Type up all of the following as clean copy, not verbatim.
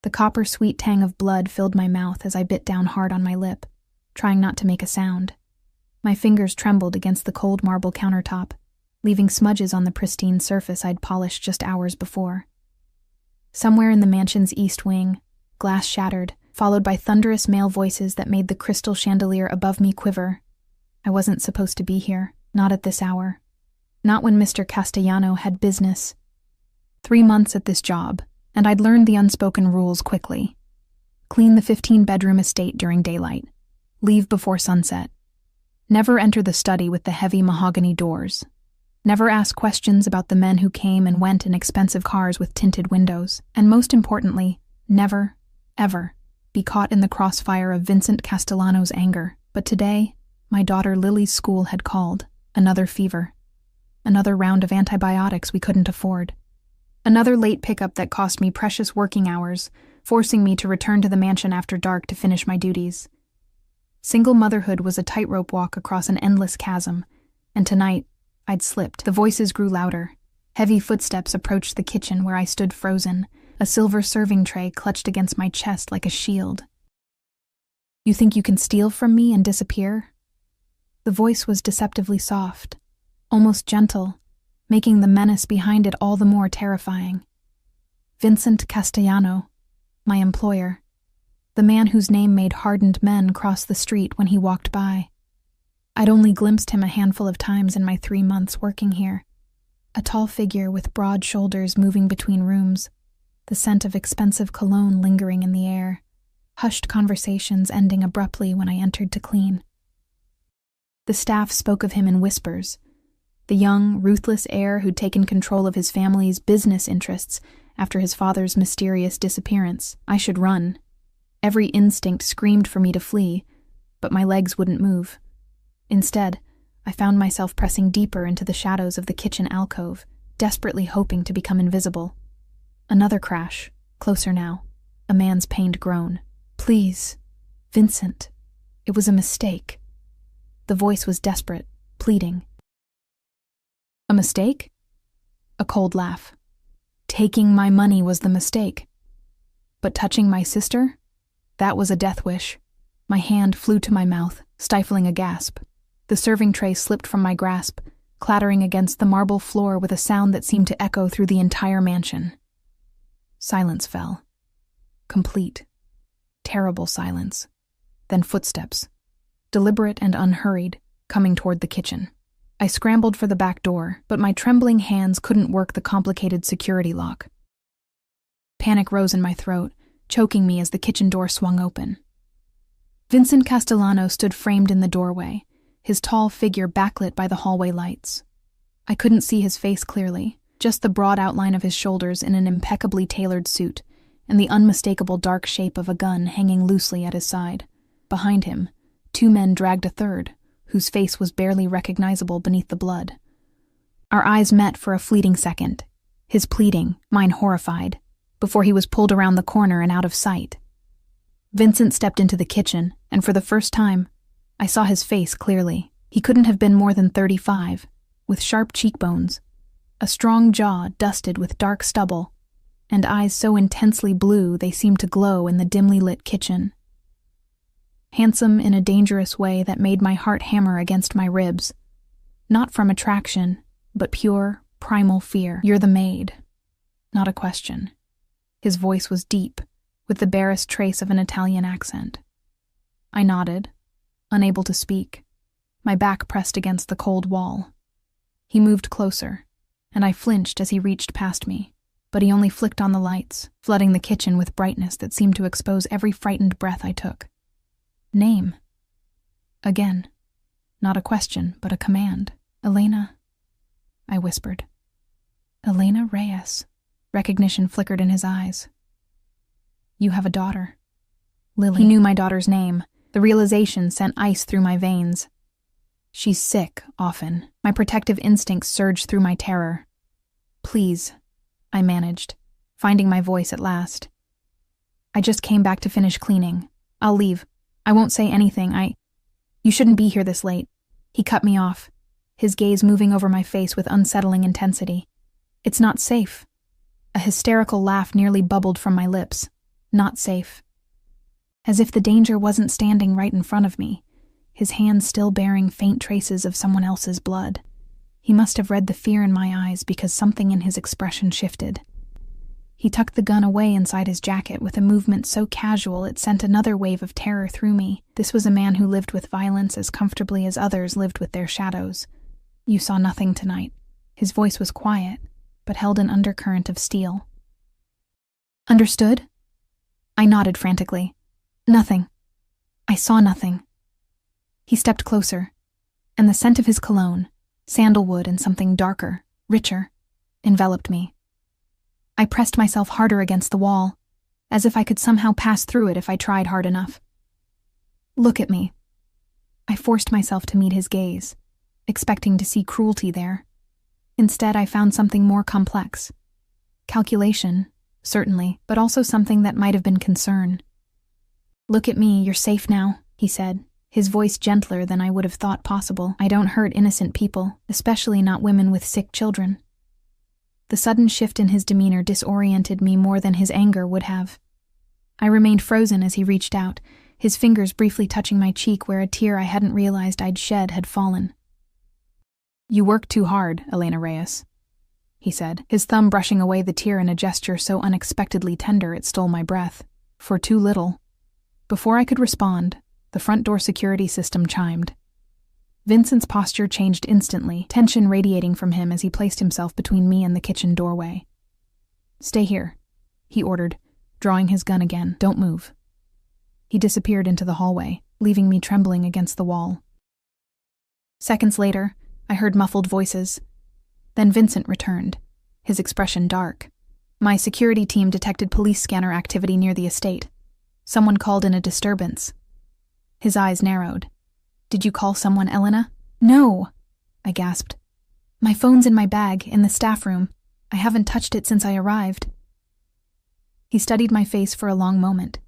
The copper-sweet tang of blood filled my mouth as I bit down hard on my lip, trying not to make a sound. My fingers trembled against the cold marble countertop, leaving smudges on the pristine surface I'd polished just hours before. Somewhere in the mansion's east wing, glass shattered, followed by thunderous male voices that made the crystal chandelier above me quiver. I wasn't supposed to be here, not at this hour. Not when Mr. Castellano had business. 3 months at this job, and I'd learned the unspoken rules quickly. Clean the 15-bedroom estate during daylight. Leave before sunset. Never enter the study with the heavy mahogany doors. Never ask questions about the men who came and went in expensive cars with tinted windows. And most importantly, never, ever, be caught in the crossfire of Vincent Castellano's anger. But today, my daughter Lily's school had called. Another fever. Another round of antibiotics we couldn't afford. Another late pickup that cost me precious working hours, forcing me to return to the mansion after dark to finish my duties. Single motherhood was a tightrope walk across an endless chasm, and tonight, I'd slipped. The voices grew louder. Heavy footsteps approached the kitchen where I stood frozen, a silver serving tray clutched against my chest like a shield. You think you can steal from me and disappear? The voice was deceptively soft, almost gentle, making the menace behind it all the more terrifying. Vincent Castellano, my employer, the man whose name made hardened men cross the street when he walked by. I'd only glimpsed him a handful of times in my 3 months working here. A tall figure with broad shoulders moving between rooms, the scent of expensive cologne lingering in the air, hushed conversations ending abruptly when I entered to clean. The staff spoke of him in whispers, the young, ruthless heir who'd taken control of his family's business interests after his father's mysterious disappearance. I should run. Every instinct screamed for me to flee, but my legs wouldn't move. Instead, I found myself pressing deeper into the shadows of the kitchen alcove, desperately hoping to become invisible. Another crash, closer now, a man's pained groan. Please, Vincent. It was a mistake. The voice was desperate, pleading. A mistake? A cold laugh. Taking my money was the mistake. But touching my sister? That was a death wish. My hand flew to my mouth, stifling a gasp. The serving tray slipped from my grasp, clattering against the marble floor with a sound that seemed to echo through the entire mansion. Silence fell. Complete. Terrible silence. Then footsteps. Deliberate and unhurried, coming toward the kitchen. I scrambled for the back door, but my trembling hands couldn't work the complicated security lock. Panic rose in my throat, choking me as the kitchen door swung open. Vincent Castellano stood framed in the doorway, his tall figure backlit by the hallway lights. I couldn't see his face clearly, just the broad outline of his shoulders in an impeccably tailored suit, and the unmistakable dark shape of a gun hanging loosely at his side. Behind him, 2 men dragged a third, whose face was barely recognizable beneath the blood. Our eyes met for a fleeting second, his pleading, mine horrified, before he was pulled around the corner and out of sight. Vincent stepped into the kitchen, and for the first time, I saw his face clearly. He couldn't have been more than 35, with sharp cheekbones, a strong jaw dusted with dark stubble, and eyes so intensely blue they seemed to glow in the dimly lit kitchen. Handsome in a dangerous way that made my heart hammer against my ribs. Not from attraction, but pure, primal fear. You're the maid. Not a question. His voice was deep, with the barest trace of an Italian accent. I nodded, unable to speak, my back pressed against the cold wall. He moved closer, and I flinched as he reached past me, but he only flicked on the lights, flooding the kitchen with brightness that seemed to expose every frightened breath I took. Name. Again. Not a question, but a command. Elena, I whispered. Elena Reyes. Recognition flickered in his eyes. You have a daughter. Lily. He knew my daughter's name. The realization sent ice through my veins. She's sick, often. My protective instincts surged through my terror. Please, I managed, finding my voice at last. I just came back to finish cleaning. I'll leave. I won't say anything. You shouldn't be here this late. He cut me off, his gaze moving over my face with unsettling intensity. It's not safe. A hysterical laugh nearly bubbled from my lips. Not safe. As if the danger wasn't standing right in front of me, his hands still bearing faint traces of someone else's blood. He must have read the fear in my eyes because something in his expression shifted. He tucked the gun away inside his jacket with a movement so casual it sent another wave of terror through me. This was a man who lived with violence as comfortably as others lived with their shadows. You saw nothing tonight. His voice was quiet, but held an undercurrent of steel. Understood? I nodded frantically. Nothing. I saw nothing. He stepped closer, and the scent of his cologne, sandalwood and something darker, richer, enveloped me. I pressed myself harder against the wall, as if I could somehow pass through it if I tried hard enough. Look at me. I forced myself to meet his gaze, expecting to see cruelty there. Instead, I found something more complex. Calculation, certainly, but also something that might have been concern. Look at me, you're safe now, he said, his voice gentler than I would have thought possible. I don't hurt innocent people, especially not women with sick children. The sudden shift in his demeanor disoriented me more than his anger would have. I remained frozen as he reached out, his fingers briefly touching my cheek where a tear I hadn't realized I'd shed had fallen. You worked too hard, Elena Reyes, he said, his thumb brushing away the tear in a gesture so unexpectedly tender it stole my breath. For too little. Before I could respond, the front door security system chimed. Vincent's posture changed instantly, tension radiating from him as he placed himself between me and the kitchen doorway. Stay here, he ordered, drawing his gun again. Don't move. He disappeared into the hallway, leaving me trembling against the wall. Seconds later, I heard muffled voices. Then Vincent returned, his expression dark. My security team detected police scanner activity near the estate. Someone called in a disturbance. His eyes narrowed. Did you call someone, Elena? No, I gasped. My phone's in my bag, in the staff room. I haven't touched it since I arrived. He studied my face for a long moment,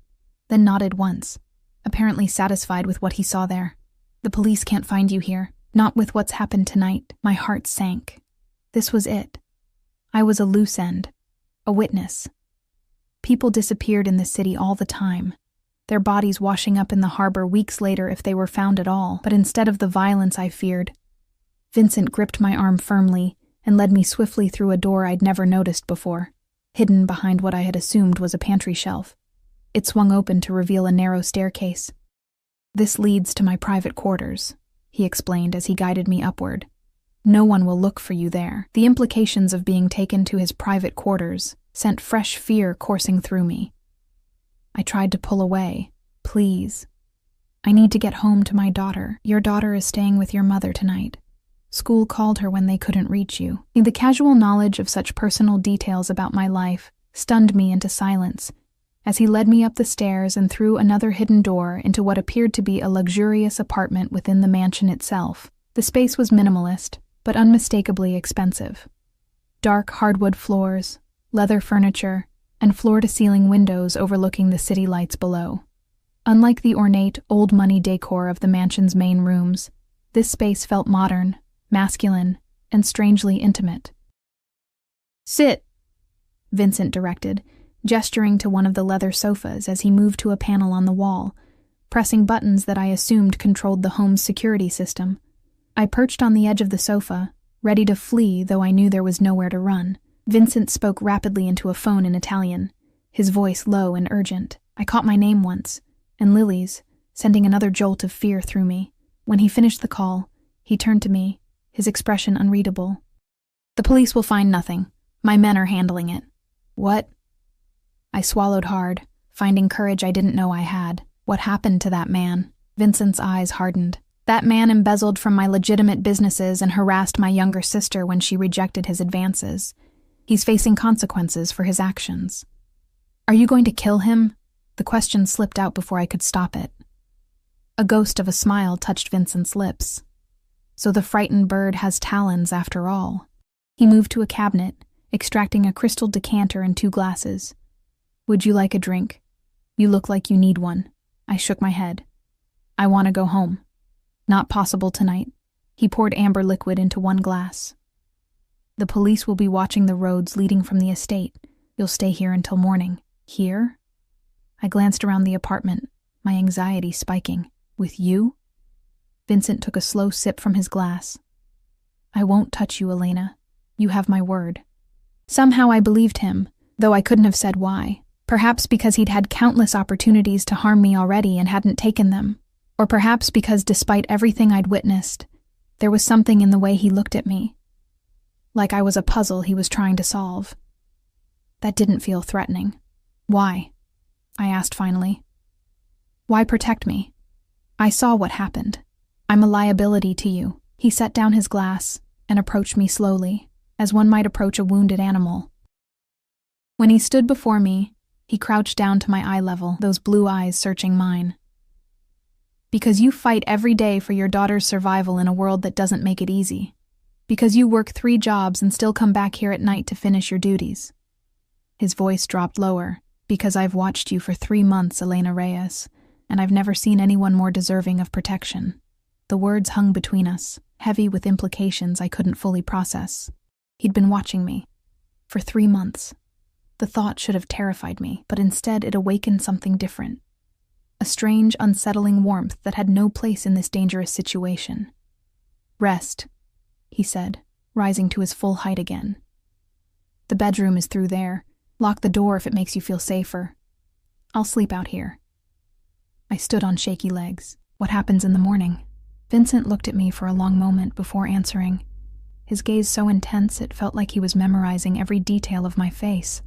then nodded once, apparently satisfied with what he saw there. The police can't find you here, not with what's happened tonight. My heart sank. This was it. I was a loose end, a witness. People disappeared in the city all the time, their bodies washing up in the harbor weeks later if they were found at all. But instead of the violence I feared, Vincent gripped my arm firmly and led me swiftly through a door I'd never noticed before, hidden behind what I had assumed was a pantry shelf. It swung open to reveal a narrow staircase. This leads to my private quarters, he explained as he guided me upward. No one will look for you there. The implications of being taken to his private quarters sent fresh fear coursing through me. I tried to pull away. Please. I need to get home to my daughter. Your daughter is staying with your mother tonight. School called her when they couldn't reach you. The casual knowledge of such personal details about my life stunned me into silence as he led me up the stairs and through another hidden door into what appeared to be a luxurious apartment within the mansion itself. The space was minimalist, but unmistakably expensive. Dark hardwood floors, leather furniture, and floor-to-ceiling windows overlooking the city lights below. Unlike the ornate, old-money decor of the mansion's main rooms, this space felt modern, masculine, and strangely intimate. Sit, Vincent directed, gesturing to one of the leather sofas as he moved to a panel on the wall, pressing buttons that I assumed controlled the home's security system. I perched on the edge of the sofa, ready to flee though I knew there was nowhere to run. Vincent spoke rapidly into a phone in Italian, his voice low and urgent. I caught my name once, and Lily's, sending another jolt of fear through me. When he finished the call, he turned to me, his expression unreadable. The police will find nothing. My men are handling it. What? I swallowed hard, finding courage I didn't know I had. What happened to that man? Vincent's eyes hardened. That man embezzled from my legitimate businesses and harassed my younger sister when she rejected his advances. He's facing consequences for his actions. Are you going to kill him? The question slipped out before I could stop it. A ghost of a smile touched Vincent's lips. So the frightened bird has talons after all. He moved to a cabinet, extracting a crystal decanter and 2 glasses. Would you like a drink? You look like you need one. I shook my head. I want to go home. Not possible tonight. He poured amber liquid into 1 glass. The police will be watching the roads leading from the estate. You'll stay here until morning. Here? I glanced around the apartment, my anxiety spiking. With you? Vincent took a slow sip from his glass. I won't touch you, Elena. You have my word. Somehow I believed him, though I couldn't have said why. Perhaps because he'd had countless opportunities to harm me already and hadn't taken them. Or perhaps because despite everything I'd witnessed, there was something in the way he looked at me. Like I was a puzzle he was trying to solve. That didn't feel threatening. Why? I asked finally. Why protect me? I saw what happened. I'm a liability to you. He set down his glass and approached me slowly, as one might approach a wounded animal. When he stood before me, he crouched down to my eye level, those blue eyes searching mine. Because you fight every day for your daughter's survival in a world that doesn't make it easy. Because you work 3 jobs and still come back here at night to finish your duties. His voice dropped lower. Because I've watched you for 3 months, Elena Reyes, and I've never seen anyone more deserving of protection. The words hung between us, heavy with implications I couldn't fully process. He'd been watching me. For 3 months. The thought should have terrified me, but instead it awakened something different. A strange, unsettling warmth that had no place in this dangerous situation. Rest, he said, rising to his full height again. The bedroom is through there. Lock the door if it makes you feel safer. I'll sleep out here. I stood on shaky legs. What happens in the morning? Vincent looked at me for a long moment before answering. His gaze so intense it felt like he was memorizing every detail of my face.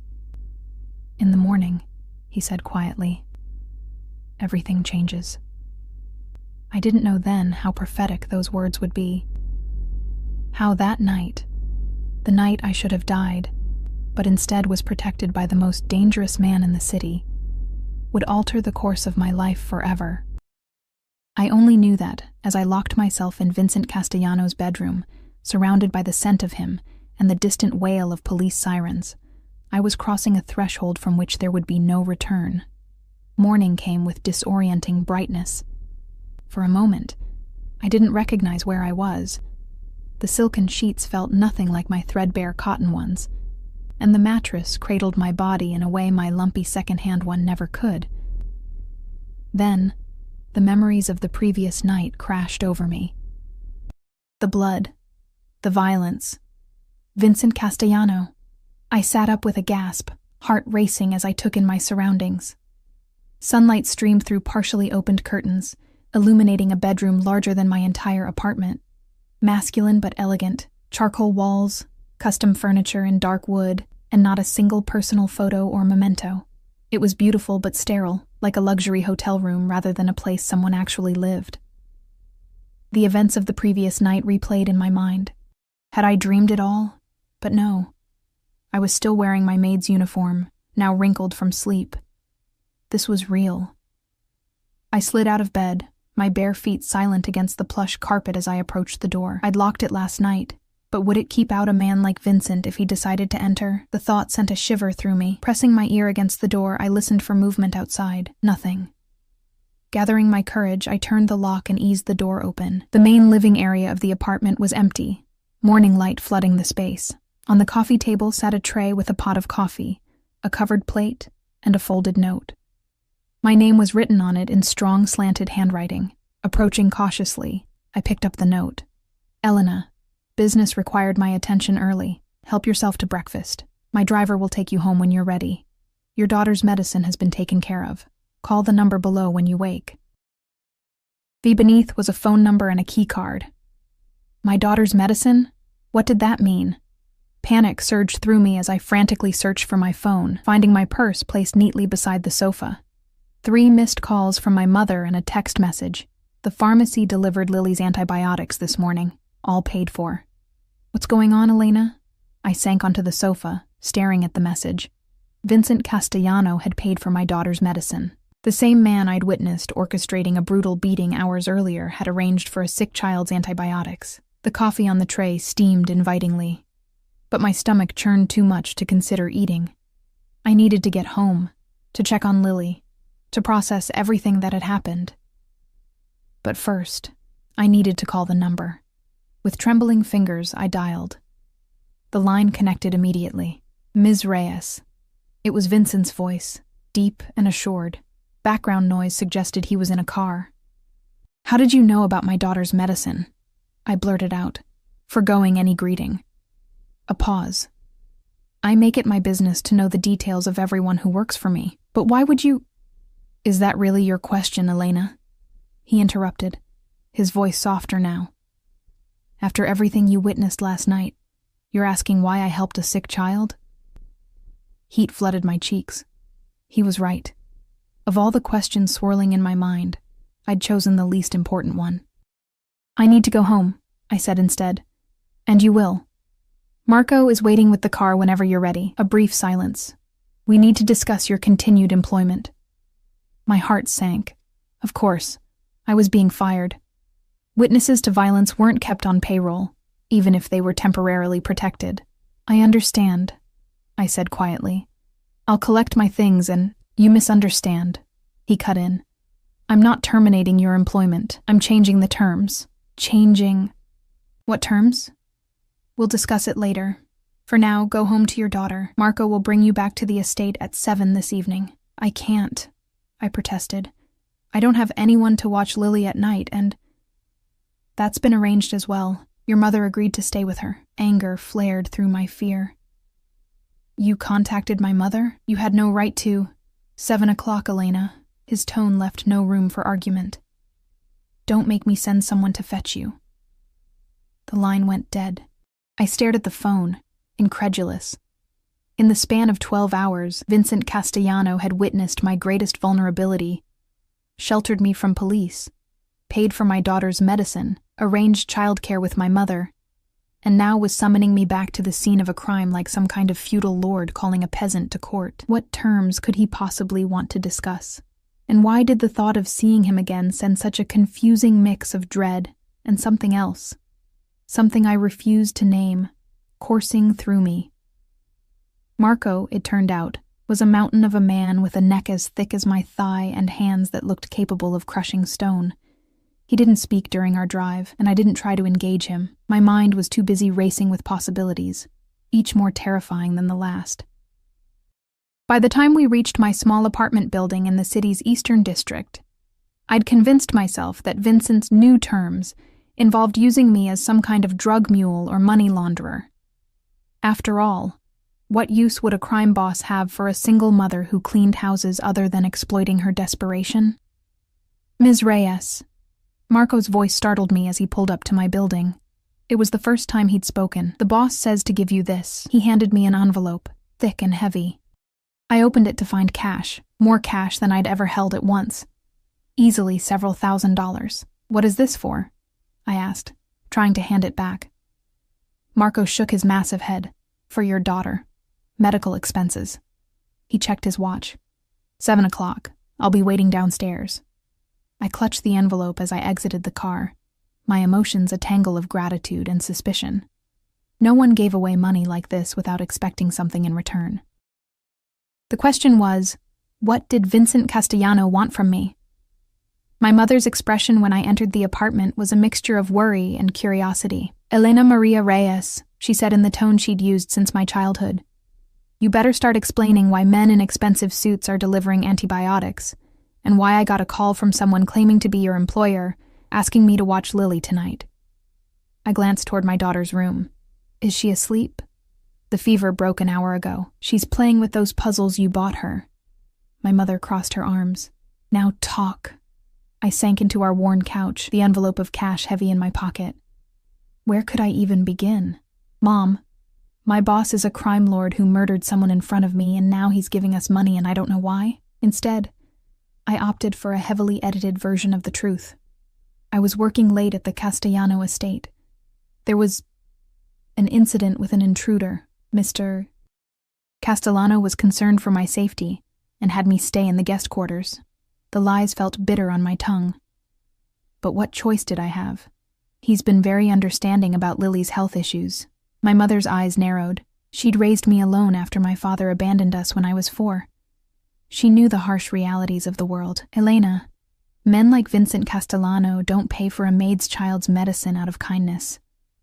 In the morning, he said quietly, everything changes. I didn't know then how prophetic those words would be. How that night, the night I should have died, but instead was protected by the most dangerous man in the city, would alter the course of my life forever. I only knew that as I locked myself in Vincent Castellano's bedroom, surrounded by the scent of him and the distant wail of police sirens, I was crossing a threshold from which there would be no return. Morning came with disorienting brightness. For a moment, I didn't recognize where I was. The silken sheets felt nothing like my threadbare cotton ones, and the mattress cradled my body in a way my lumpy second-hand one never could. Then, the memories of the previous night crashed over me. The blood, the violence, Vincent Castellano. I sat up with a gasp, heart racing as I took in my surroundings. Sunlight streamed through partially opened curtains, illuminating a bedroom larger than my entire apartment. Masculine but elegant, charcoal walls, custom furniture in dark wood, and not a single personal photo or memento. It was beautiful but sterile, like a luxury hotel room rather than a place someone actually lived. The events of the previous night replayed in my mind. Had I dreamed it all? But no. I was still wearing my maid's uniform, now wrinkled from sleep. This was real. I slid out of bed, my bare feet silent against the plush carpet as I approached the door. I'd locked it last night, but would it keep out a man like Vincent if he decided to enter? The thought sent a shiver through me. Pressing my ear against the door, I listened for movement outside. Nothing. Gathering my courage, I turned the lock and eased the door open. The main living area of the apartment was empty, morning light flooding the space. On the coffee table sat a tray with a pot of coffee, a covered plate, and a folded note. My name was written on it in strong, slanted handwriting. Approaching cautiously, I picked up the note. Elena, business required my attention early. Help yourself to breakfast. My driver will take you home when you're ready. Your daughter's medicine has been taken care of. Call the number below when you wake. Beneath was a phone number and a key card. My daughter's medicine? What did that mean? Panic surged through me as I frantically searched for my phone, finding my purse placed neatly beside the sofa. 3 missed calls from my mother and a text message. The pharmacy delivered Lily's antibiotics this morning, all paid for. What's going on, Elena? I sank onto the sofa, staring at the message. Vincent Castellano had paid for my daughter's medicine. The same man I'd witnessed orchestrating a brutal beating hours earlier had arranged for a sick child's antibiotics. The coffee on the tray steamed invitingly, but my stomach churned too much to consider eating. I needed to get home, to check on Lily, to process everything that had happened. But first, I needed to call the number. With trembling fingers, I dialed. The line connected immediately. Ms. Reyes. It was Vincent's voice, deep and assured. Background noise suggested he was in a car. "How did you know about my daughter's medicine?" I blurted out, forgoing any greeting. A pause. "I make it my business to know the details of everyone who works for me. But why would you—" "Is that really your question, Elena?" He interrupted, his voice softer now. "After everything you witnessed last night, you're asking why I helped a sick child?" Heat flooded my cheeks. He was right. Of all the questions swirling in my mind, I'd chosen the least important one. "I need to go home," I said instead. "And you will. Marco is waiting with the car whenever you're ready." A brief silence. "We need to discuss your continued employment." My heart sank. Of course, I was being fired. Witnesses to violence weren't kept on payroll, even if they were temporarily protected. "I understand," I said quietly. "I'll collect my things and—" "You misunderstand," he cut in. "I'm not terminating your employment. I'm changing the terms." "Changing—" "What terms?" "We'll discuss it later. For now, go home to your daughter. Marco will bring you back to the estate at 7 this evening." "I can't," I protested. "I don't have anyone to watch Lily at night, and—" "That's been arranged as well. Your mother agreed to stay with her." Anger flared through my fear. "You contacted my mother? You had no right to—" 7 o'clock, Elena." His tone left no room for argument. "Don't make me send someone to fetch you." The line went dead. I stared at the phone, incredulous. In the span of 12 hours, Vincent Castellano had witnessed my greatest vulnerability, sheltered me from police, paid for my daughter's medicine, arranged childcare with my mother, and now was summoning me back to the scene of a crime like some kind of feudal lord calling a peasant to court. What terms could he possibly want to discuss? And why did the thought of seeing him again send such a confusing mix of dread and something else? Something I refused to name, coursing through me. Marco, it turned out, was a mountain of a man with a neck as thick as my thigh and hands that looked capable of crushing stone. He didn't speak during our drive, and I didn't try to engage him. My mind was too busy racing with possibilities, each more terrifying than the last. By the time we reached my small apartment building in the city's eastern district, I'd convinced myself that Vincent's new terms involved using me as some kind of drug mule or money launderer. After all, what use would a crime boss have for a single mother who cleaned houses other than exploiting her desperation? "Ms. Reyes." Marco's voice startled me as he pulled up to my building. It was the first time he'd spoken. "The boss says to give you this." He handed me an envelope, thick and heavy. I opened it to find cash, more cash than I'd ever held at once. Easily several $1,000s. "What is this for?" I asked, trying to hand it back. Marco shook his massive head. "For your daughter. Medical expenses." He checked his watch. 7 o'clock. I'll be waiting downstairs. I clutched the envelope as I exited the car, my emotions a tangle of gratitude and suspicion. No one gave away money like this without expecting something in return. The question was, what did Vincent Castellano want from me? My mother's expression when I entered the apartment was a mixture of worry and curiosity. "Elena Maria Reyes," she said in the tone she'd used since my childhood. "You better start explaining why men in expensive suits are delivering antibiotics, and why I got a call from someone claiming to be your employer, asking me to watch Lily tonight." I glanced toward my daughter's room. "Is she asleep?" "The fever broke an hour ago. She's playing with those puzzles you bought her." My mother crossed her arms. "Now talk." I sank into our worn couch, the envelope of cash heavy in my pocket. Where could I even begin? "Mom, my boss is a crime lord who murdered someone in front of me, and now he's giving us money and I don't know why." Instead, I opted for a heavily edited version of the truth. I was working late at the Castellano estate. There was an incident with an intruder. Mr. Castellano was concerned for my safety and had me stay in the guest quarters. The lies felt bitter on my tongue. But what choice did I have? He's been very understanding about Lily's health issues. My mother's eyes narrowed. She'd raised me alone after my father abandoned us when I was 4. She knew the harsh realities of the world. "Elena, men like Vincent Castellano don't pay for a maid's child's medicine out of kindness.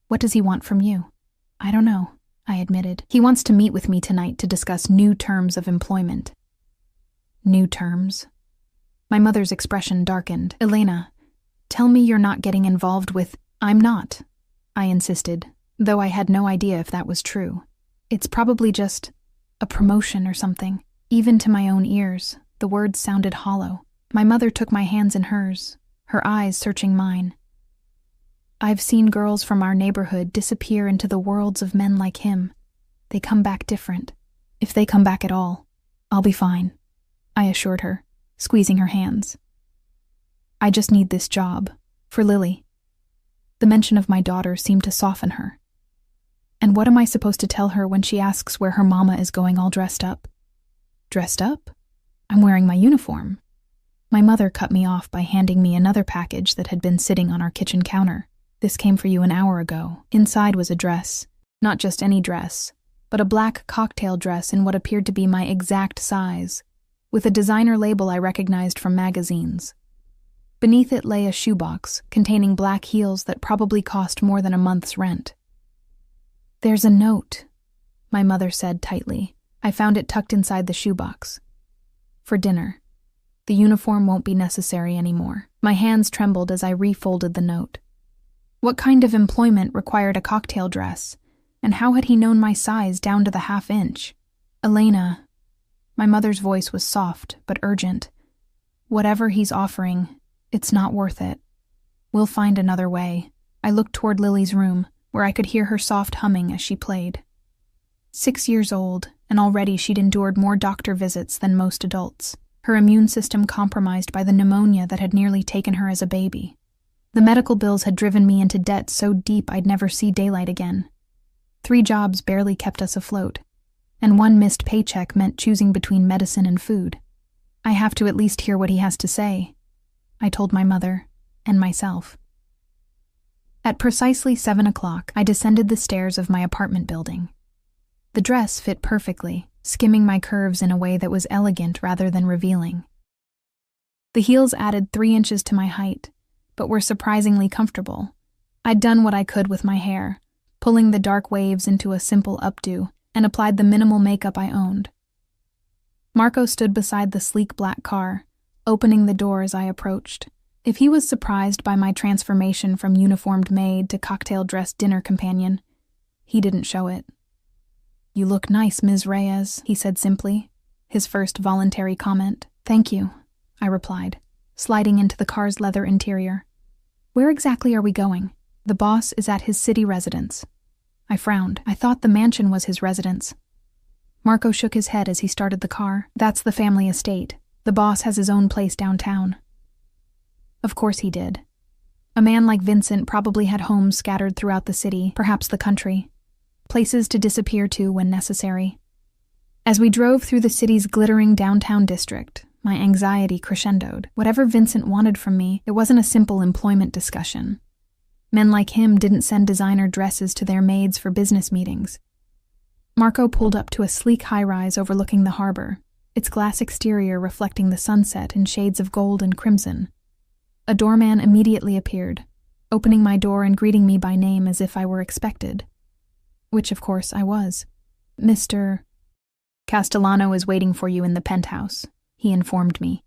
What does he want from you?" "I don't know," I admitted. "He wants to meet with me tonight to discuss new terms of employment." New terms? My mother's expression darkened. Elena, tell me you're not getting involved with— I'm not, I insisted, though I had no idea if that was true. It's probably just a promotion or something. Even to my own ears, the words sounded hollow. My mother took my hands in hers, her eyes searching mine. I've seen girls from our neighborhood disappear into the worlds of men like him. They come back different. If they come back at all, I'll be fine, I assured her, squeezing her hands. I just need this job, for Lily. The mention of my daughter seemed to soften her. And what am I supposed to tell her when she asks where her mama is going all dressed up? Dressed up? I'm wearing my uniform. My mother cut me off by handing me another package that had been sitting on our kitchen counter. This came for you an hour ago. Inside was a dress. Not just any dress, but a black cocktail dress in what appeared to be my exact size, with a designer label I recognized from magazines. Beneath it lay a shoebox containing black heels that probably cost more than a month's rent. There's a note, my mother said tightly. I found it tucked inside the shoebox. For dinner. The uniform won't be necessary anymore. My hands trembled as I refolded the note. What kind of employment required a cocktail dress? And how had he known my size down to the half-inch? Elena, my mother's voice was soft but urgent. Whatever he's offering, it's not worth it. We'll find another way. I looked toward Lily's room, where I could hear her soft humming as she played. 6 years old, and already she'd endured more doctor visits than most adults, her immune system compromised by the pneumonia that had nearly taken her as a baby. The medical bills had driven me into debt so deep I'd never see daylight again. 3 jobs barely kept us afloat, and 1 missed paycheck meant choosing between medicine and food. I have to at least hear what he has to say, I told my mother, and myself. At precisely 7 o'clock, I descended the stairs of my apartment building. The dress fit perfectly, skimming my curves in a way that was elegant rather than revealing. The heels added 3 inches to my height, but were surprisingly comfortable. I'd done what I could with my hair, pulling the dark waves into a simple updo, and applied the minimal makeup I owned. Marco stood beside the sleek black car, opening the door as I approached. If he was surprised by my transformation from uniformed maid to cocktail-dressed dinner companion, he didn't show it. "You look nice, Ms. Reyes," he said simply, his first voluntary comment. "Thank you," I replied, sliding into the car's leather interior. "Where exactly are we going?" "The boss is at his city residence." I frowned. I thought the mansion was his residence. Marco shook his head as he started the car. "That's the family estate. The boss has his own place downtown." Of course he did. A man like Vincent probably had homes scattered throughout the city, perhaps the country. Places to disappear to when necessary. As we drove through the city's glittering downtown district, my anxiety crescendoed. Whatever Vincent wanted from me, it wasn't a simple employment discussion. Men like him didn't send designer dresses to their maids for business meetings. Marco pulled up to a sleek high-rise overlooking the harbor, its glass exterior reflecting the sunset in shades of gold and crimson. A doorman immediately appeared, opening my door and greeting me by name as if I were expected. Which, of course, I was. "Mr. Castellano is waiting for you in the penthouse," he informed me,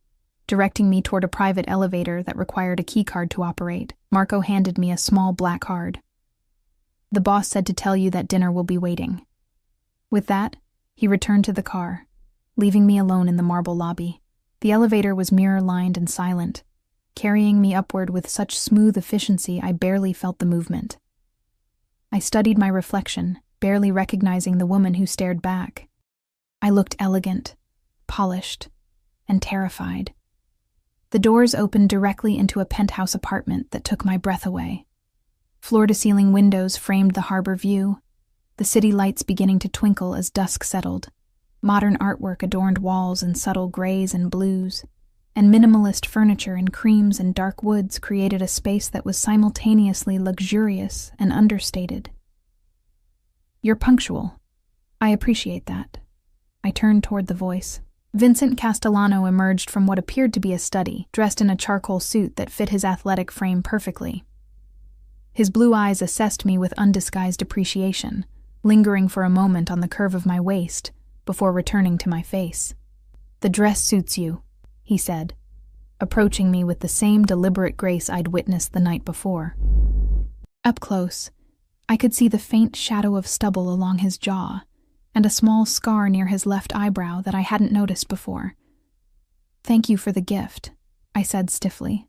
directing me toward a private elevator that required a keycard to operate. Marco handed me a small black card. "The boss said to tell you that dinner will be waiting." With that, he returned to the car, leaving me alone in the marble lobby. The elevator was mirror-lined and silent, carrying me upward with such smooth efficiency I barely felt the movement. I studied my reflection, barely recognizing the woman who stared back. I looked elegant, polished, and terrified. The doors opened directly into a penthouse apartment that took my breath away. Floor-to-ceiling windows framed the harbor view, the city lights beginning to twinkle as dusk settled. Modern artwork adorned walls in subtle grays and blues, and minimalist furniture in creams and dark woods created a space that was simultaneously luxurious and understated. "You're punctual. I appreciate that." I turned toward the voice. Vincent Castellano emerged from what appeared to be a study, dressed in a charcoal suit that fit his athletic frame perfectly. His blue eyes assessed me with undisguised appreciation, lingering for a moment on the curve of my waist before returning to my face. "The dress suits you," he said, approaching me with the same deliberate grace I'd witnessed the night before. Up close, I could see the faint shadow of stubble along his jaw and a small scar near his left eyebrow that I hadn't noticed before. "Thank you for the gift," I said stiffly.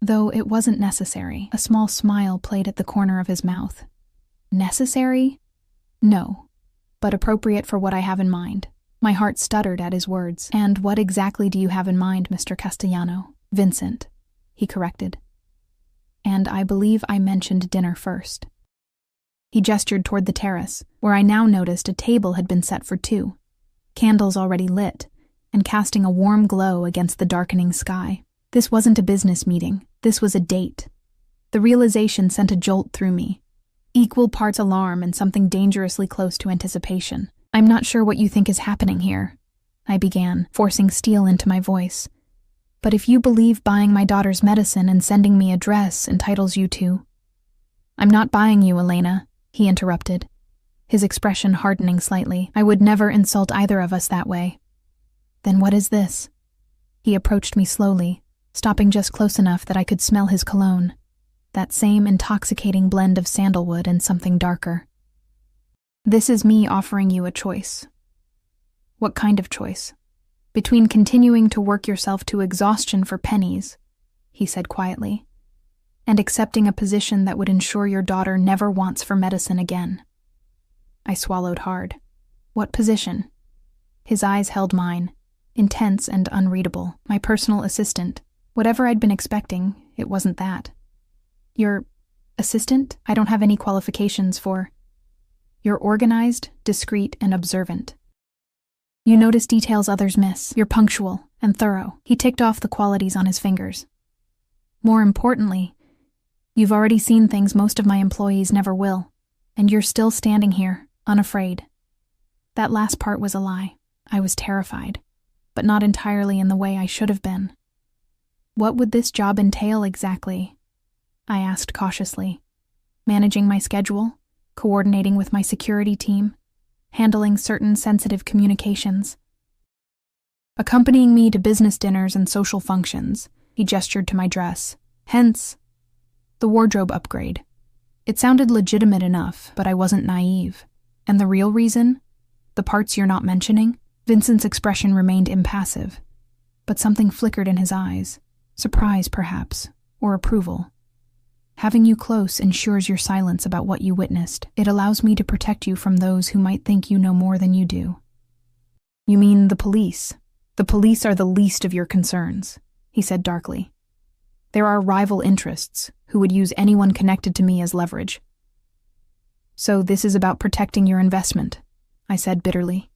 Though it wasn't necessary, a small smile played at the corner of his mouth. "Necessary? No, but appropriate for what I have in mind." My heart stuttered at his words. "And what exactly do you have in mind, Mr. Castellano?" "Vincent," he corrected. "And I believe I mentioned dinner first." He gestured toward the terrace, where I now noticed a table had been set for two, candles already lit, and casting a warm glow against the darkening sky. This wasn't a business meeting. This was a date. The realization sent a jolt through me, equal parts alarm and something dangerously close to anticipation. "I'm not sure what you think is happening here," I began, forcing steel into my voice. "But if you believe buying my daughter's medicine and sending me a dress entitles you to—" "I'm not buying you, Elena," he interrupted, his expression hardening slightly. "I would never insult either of us that way." "Then what is this?" He approached me slowly, stopping just close enough that I could smell his cologne, that same intoxicating blend of sandalwood and something darker. "This is me offering you a choice." "What kind of choice?" "Between continuing to work yourself to exhaustion for pennies," he said quietly, "and accepting a position that would ensure your daughter never wants for medicine again." I swallowed hard. "What position?" His eyes held mine, intense and unreadable. "My personal assistant." Whatever I'd been expecting, it wasn't that. "Your assistant? I don't have any qualifications for—" "You're organized, discreet, and observant. You notice details others miss. You're punctual and thorough." He ticked off the qualities on his fingers. "More importantly, you've already seen things most of my employees never will, and you're still standing here, unafraid." That last part was a lie. I was terrified, but not entirely in the way I should have been. "What would this job entail exactly?" I asked cautiously. "Managing my schedule, coordinating with my security team, handling certain sensitive communications." "Accompanying me to business dinners and social functions," he gestured to my dress. "Hence, the wardrobe upgrade." It sounded legitimate enough, but I wasn't naive. "And the real reason? The parts you're not mentioning?" Vincent's expression remained impassive, but something flickered in his eyes. Surprise, perhaps, or approval. "Having you close ensures your silence about what you witnessed. It allows me to protect you from those who might think you know more than you do." "You mean the police?" "The police are the least of your concerns," he said darkly. "There are rival interests who would use anyone connected to me as leverage." "So this is about protecting your investment," I said bitterly.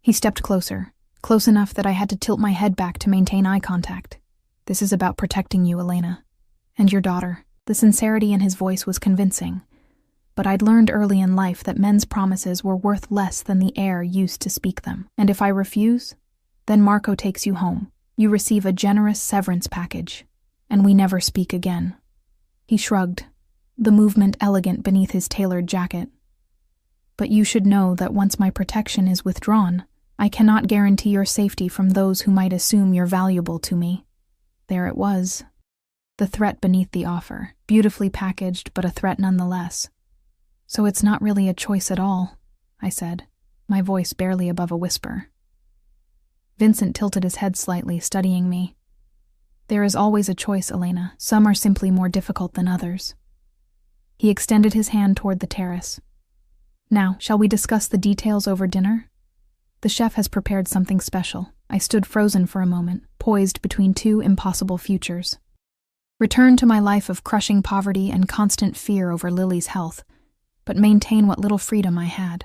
He stepped closer, close enough that I had to tilt my head back to maintain eye contact. "This is about protecting you, Elena, and your daughter." The sincerity in his voice was convincing, but I'd learned early in life that men's promises were worth less than the air used to speak them. "And if I refuse, then Marco takes you home. You receive a generous severance package, and we never speak again." He shrugged, the movement elegant beneath his tailored jacket. "But you should know that once my protection is withdrawn, I cannot guarantee your safety from those who might assume you're valuable to me." There it was. The threat beneath the offer, beautifully packaged, but a threat nonetheless. "So it's not really a choice at all," I said, my voice barely above a whisper. Vincent tilted his head slightly, studying me. "There is always a choice, Elena. Some are simply more difficult than others." He extended his hand toward the terrace. "Now, shall we discuss the details over dinner? The chef has prepared something special." I stood frozen for a moment, poised between two impossible futures. Return to my life of crushing poverty and constant fear over Lily's health, but maintain what little freedom I had.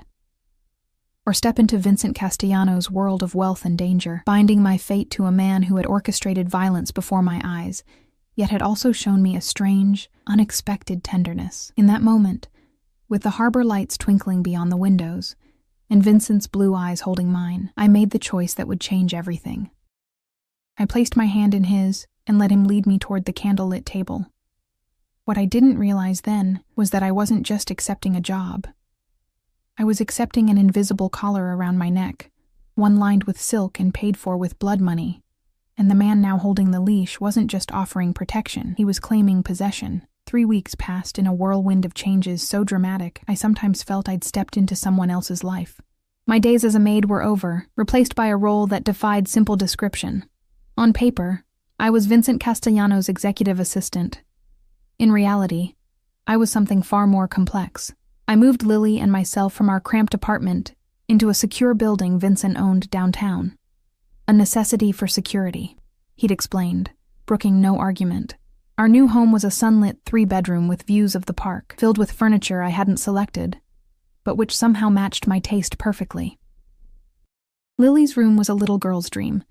Or step into Vincent Castellano's world of wealth and danger, binding my fate to a man who had orchestrated violence before my eyes, yet had also shown me a strange, unexpected tenderness. In that moment, with the harbor lights twinkling beyond the windows, and Vincent's blue eyes holding mine, I made the choice that would change everything. I placed my hand in his and let him lead me toward the candlelit table. What I didn't realize then was that I wasn't just accepting a job. I was accepting an invisible collar around my neck, one lined with silk and paid for with blood money. And the man now holding the leash wasn't just offering protection, he was claiming possession. 3 weeks passed in a whirlwind of changes so dramatic I sometimes felt I'd stepped into someone else's life. My days as a maid were over, replaced by a role that defied simple description. On paper, I was Vincent Castellanos' executive assistant. In reality, I was something far more complex. I moved Lily and myself from our cramped apartment into a secure building Vincent owned downtown. A necessity for security, he'd explained, brooking no argument. Our new home was a sunlit 3-bedroom with views of the park, filled with furniture I hadn't selected, but which somehow matched my taste perfectly. Lily's room was a little girl's dream,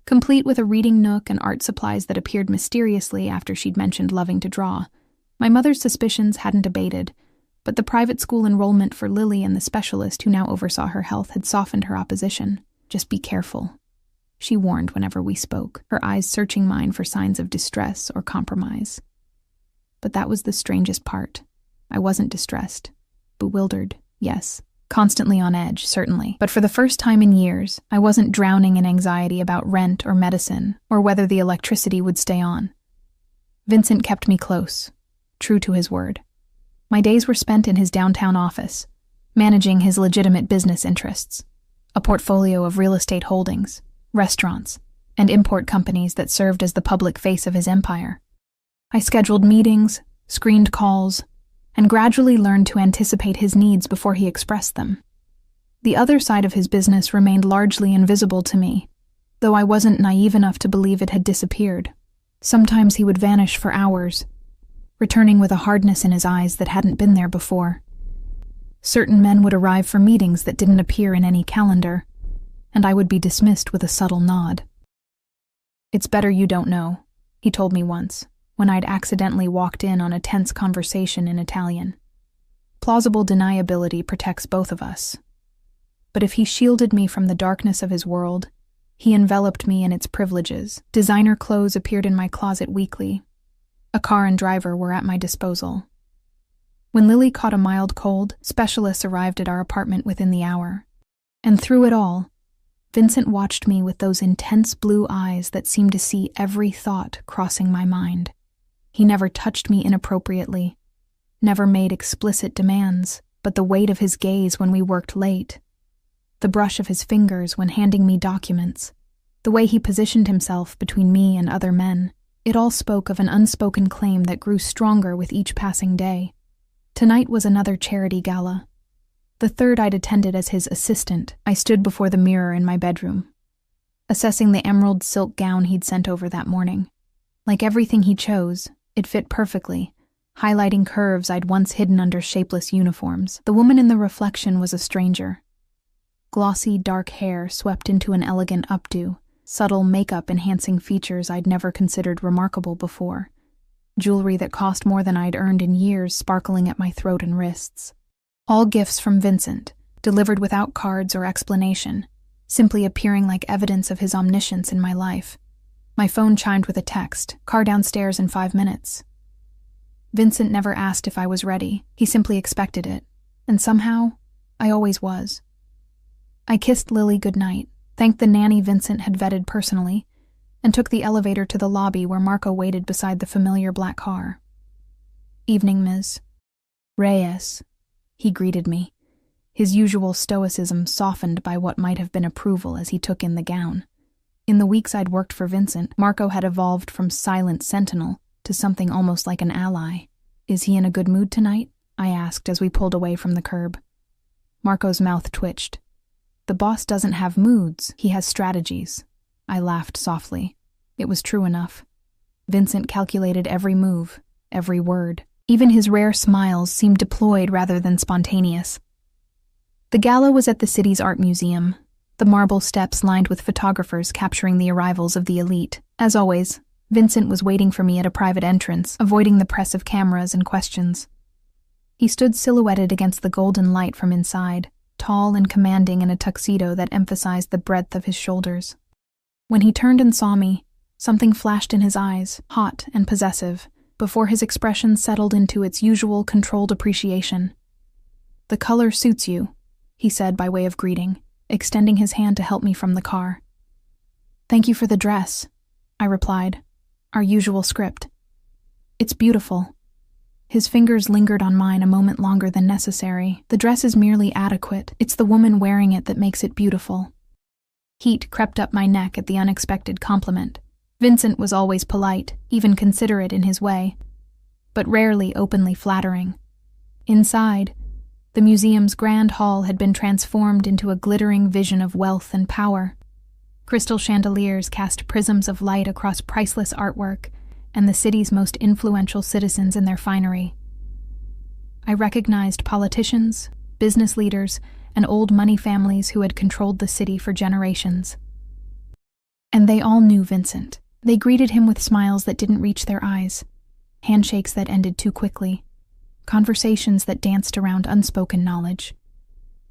complete with a reading nook and art supplies that appeared mysteriously after she'd mentioned loving to draw. My mother's suspicions hadn't abated, but the private school enrollment for Lily and the specialist who now oversaw her health had softened her opposition. Just be careful, she warned whenever we spoke, her eyes searching mine for signs of distress or compromise. But that was the strangest part. I wasn't distressed. Bewildered, yes. Constantly on edge, certainly. But for the first time in years, I wasn't drowning in anxiety about rent or medicine, or whether the electricity would stay on. Vincent kept me close, true to his word. My days were spent in his downtown office, managing his legitimate business interests, a portfolio of real estate holdings, restaurants, and import companies that served as the public face of his empire. I scheduled meetings, screened calls, and gradually learned to anticipate his needs before he expressed them. The other side of his business remained largely invisible to me, though I wasn't naive enough to believe it had disappeared. Sometimes he would vanish for hours, returning with a hardness in his eyes that hadn't been there before. Certain men would arrive for meetings that didn't appear in any calendar, and I would be dismissed with a subtle nod. "It's better you don't know," he told me once, when I'd accidentally walked in on a tense conversation in Italian. Plausible deniability protects both of us. But if he shielded me from the darkness of his world, he enveloped me in its privileges. Designer clothes appeared in my closet weekly. A car and driver were at my disposal. When Lily caught a mild cold, specialists arrived at our apartment within the hour. And through it all, Vincent watched me with those intense blue eyes that seemed to see every thought crossing my mind. He never touched me inappropriately, never made explicit demands, but the weight of his gaze when we worked late, the brush of his fingers when handing me documents, the way he positioned himself between me and other men, it all spoke of an unspoken claim that grew stronger with each passing day. Tonight was another charity gala. The third I'd attended as his assistant. I stood before the mirror in my bedroom, assessing the emerald silk gown he'd sent over that morning. Like everything he chose, it fit perfectly, highlighting curves I'd once hidden under shapeless uniforms. The woman in the reflection was a stranger. Glossy, dark hair swept into an elegant updo, subtle makeup-enhancing features I'd never considered remarkable before, jewelry that cost more than I'd earned in years sparkling at my throat and wrists. All gifts from Vincent, delivered without cards or explanation, simply appearing like evidence of his omniscience in my life. My phone chimed with a text, "Car downstairs in 5 minutes." Vincent never asked if I was ready. He simply expected it. And somehow, I always was. I kissed Lily goodnight, thanked the nanny Vincent had vetted personally, and took the elevator to the lobby where Marco waited beside the familiar black car. "Evening, Ms. Reyes," he greeted me, his usual stoicism softened by what might have been approval as he took in the gown. In the weeks I'd worked for Vincent, Marco had evolved from silent sentinel to something almost like an ally. "Is he in a good mood tonight?" I asked as we pulled away from the curb. Marco's mouth twitched. "The boss doesn't have moods, he has strategies." I laughed softly. It was true enough. Vincent calculated every move, every word. Even his rare smiles seemed deployed rather than spontaneous. The gala was at the city's art museum, the marble steps lined with photographers capturing the arrivals of the elite. As always, Vincent was waiting for me at a private entrance, avoiding the press of cameras and questions. He stood silhouetted against the golden light from inside, tall and commanding in a tuxedo that emphasized the breadth of his shoulders. When he turned and saw me, something flashed in his eyes, hot and possessive, before his expression settled into its usual controlled appreciation. "The color suits you," he said by way of greeting, extending his hand to help me from the car. "Thank you for the dress," I replied, our usual script. "It's beautiful." His fingers lingered on mine a moment longer than necessary. "The dress is merely adequate. It's the woman wearing it that makes it beautiful." Heat crept up my neck at the unexpected compliment. Vincent was always polite, even considerate in his way, but rarely openly flattering. Inside, the museum's grand hall had been transformed into a glittering vision of wealth and power. Crystal chandeliers cast prisms of light across priceless artwork and the city's most influential citizens in their finery. I recognized politicians, business leaders, and old money families who had controlled the city for generations. And they all knew Vincent. They greeted him with smiles that didn't reach their eyes, handshakes that ended too quickly, conversations that danced around unspoken knowledge.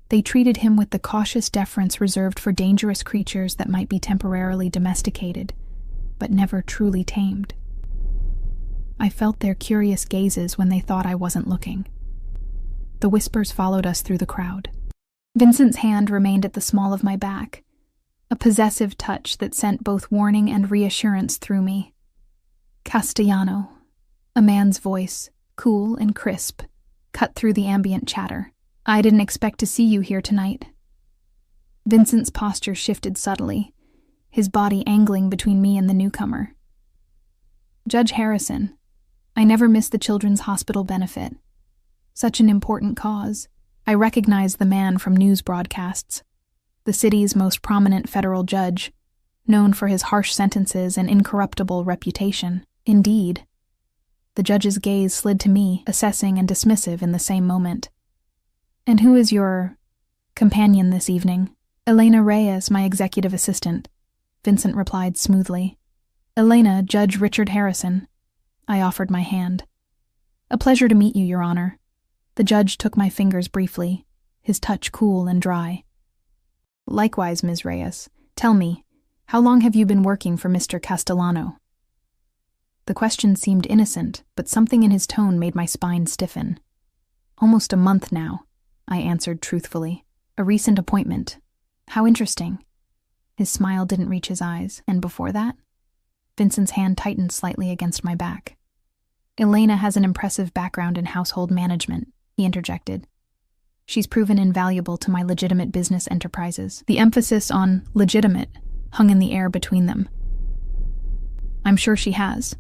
They treated him with the cautious deference reserved for dangerous creatures that might be temporarily domesticated, but never truly tamed. I felt their curious gazes when they thought I wasn't looking. The whispers followed us through the crowd. Vincent's hand remained at the small of my back, a possessive touch that sent both warning and reassurance through me. Castellano, a man's voice, cool and crisp, cut through the ambient chatter. "I didn't expect to see you here tonight." Vincent's posture shifted subtly, his body angling between me and the newcomer. "Judge Harrison, I never missed the Children's Hospital benefit. Such an important cause." I recognized the man from news broadcasts, the city's most prominent federal judge, known for his harsh sentences and incorruptible reputation. Indeed. The judge's gaze slid to me, assessing and dismissive in the same moment. "And who is your companion this evening?" "Elena Reyes, my executive assistant," Vincent replied smoothly. "Elena, Judge Richard Harrison." I offered my hand. "A pleasure to meet you, Your Honor." The judge took my fingers briefly, his touch cool and dry. "Likewise, Ms. Reyes. Tell me, how long have you been working for Mr. Castellano?" The question seemed innocent, but something in his tone made my spine stiffen. "Almost a month now," I answered truthfully. "A recent appointment. How interesting." His smile didn't reach his eyes, and before that, Vincent's hand tightened slightly against my back. "Elena has an impressive background in household management," he interjected. "She's proven invaluable to my legitimate business enterprises." The emphasis on legitimate hung in the air between them. "I'm sure she has,"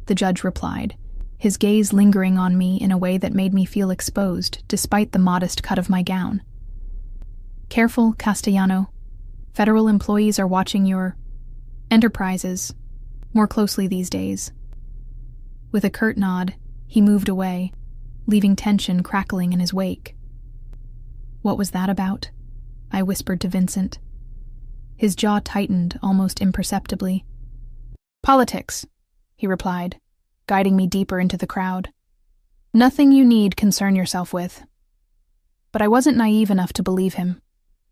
the judge replied, his gaze lingering on me in a way that made me feel exposed despite the modest cut of my gown. "Careful, Castellano. Federal employees are watching your enterprises more closely these days." With a curt nod, he moved away, leaving tension crackling in his wake. "What was that about?" I whispered to Vincent. His jaw tightened almost imperceptibly. "Politics," he replied, guiding me deeper into the crowd. "Nothing you need concern yourself with." But I wasn't naive enough to believe him.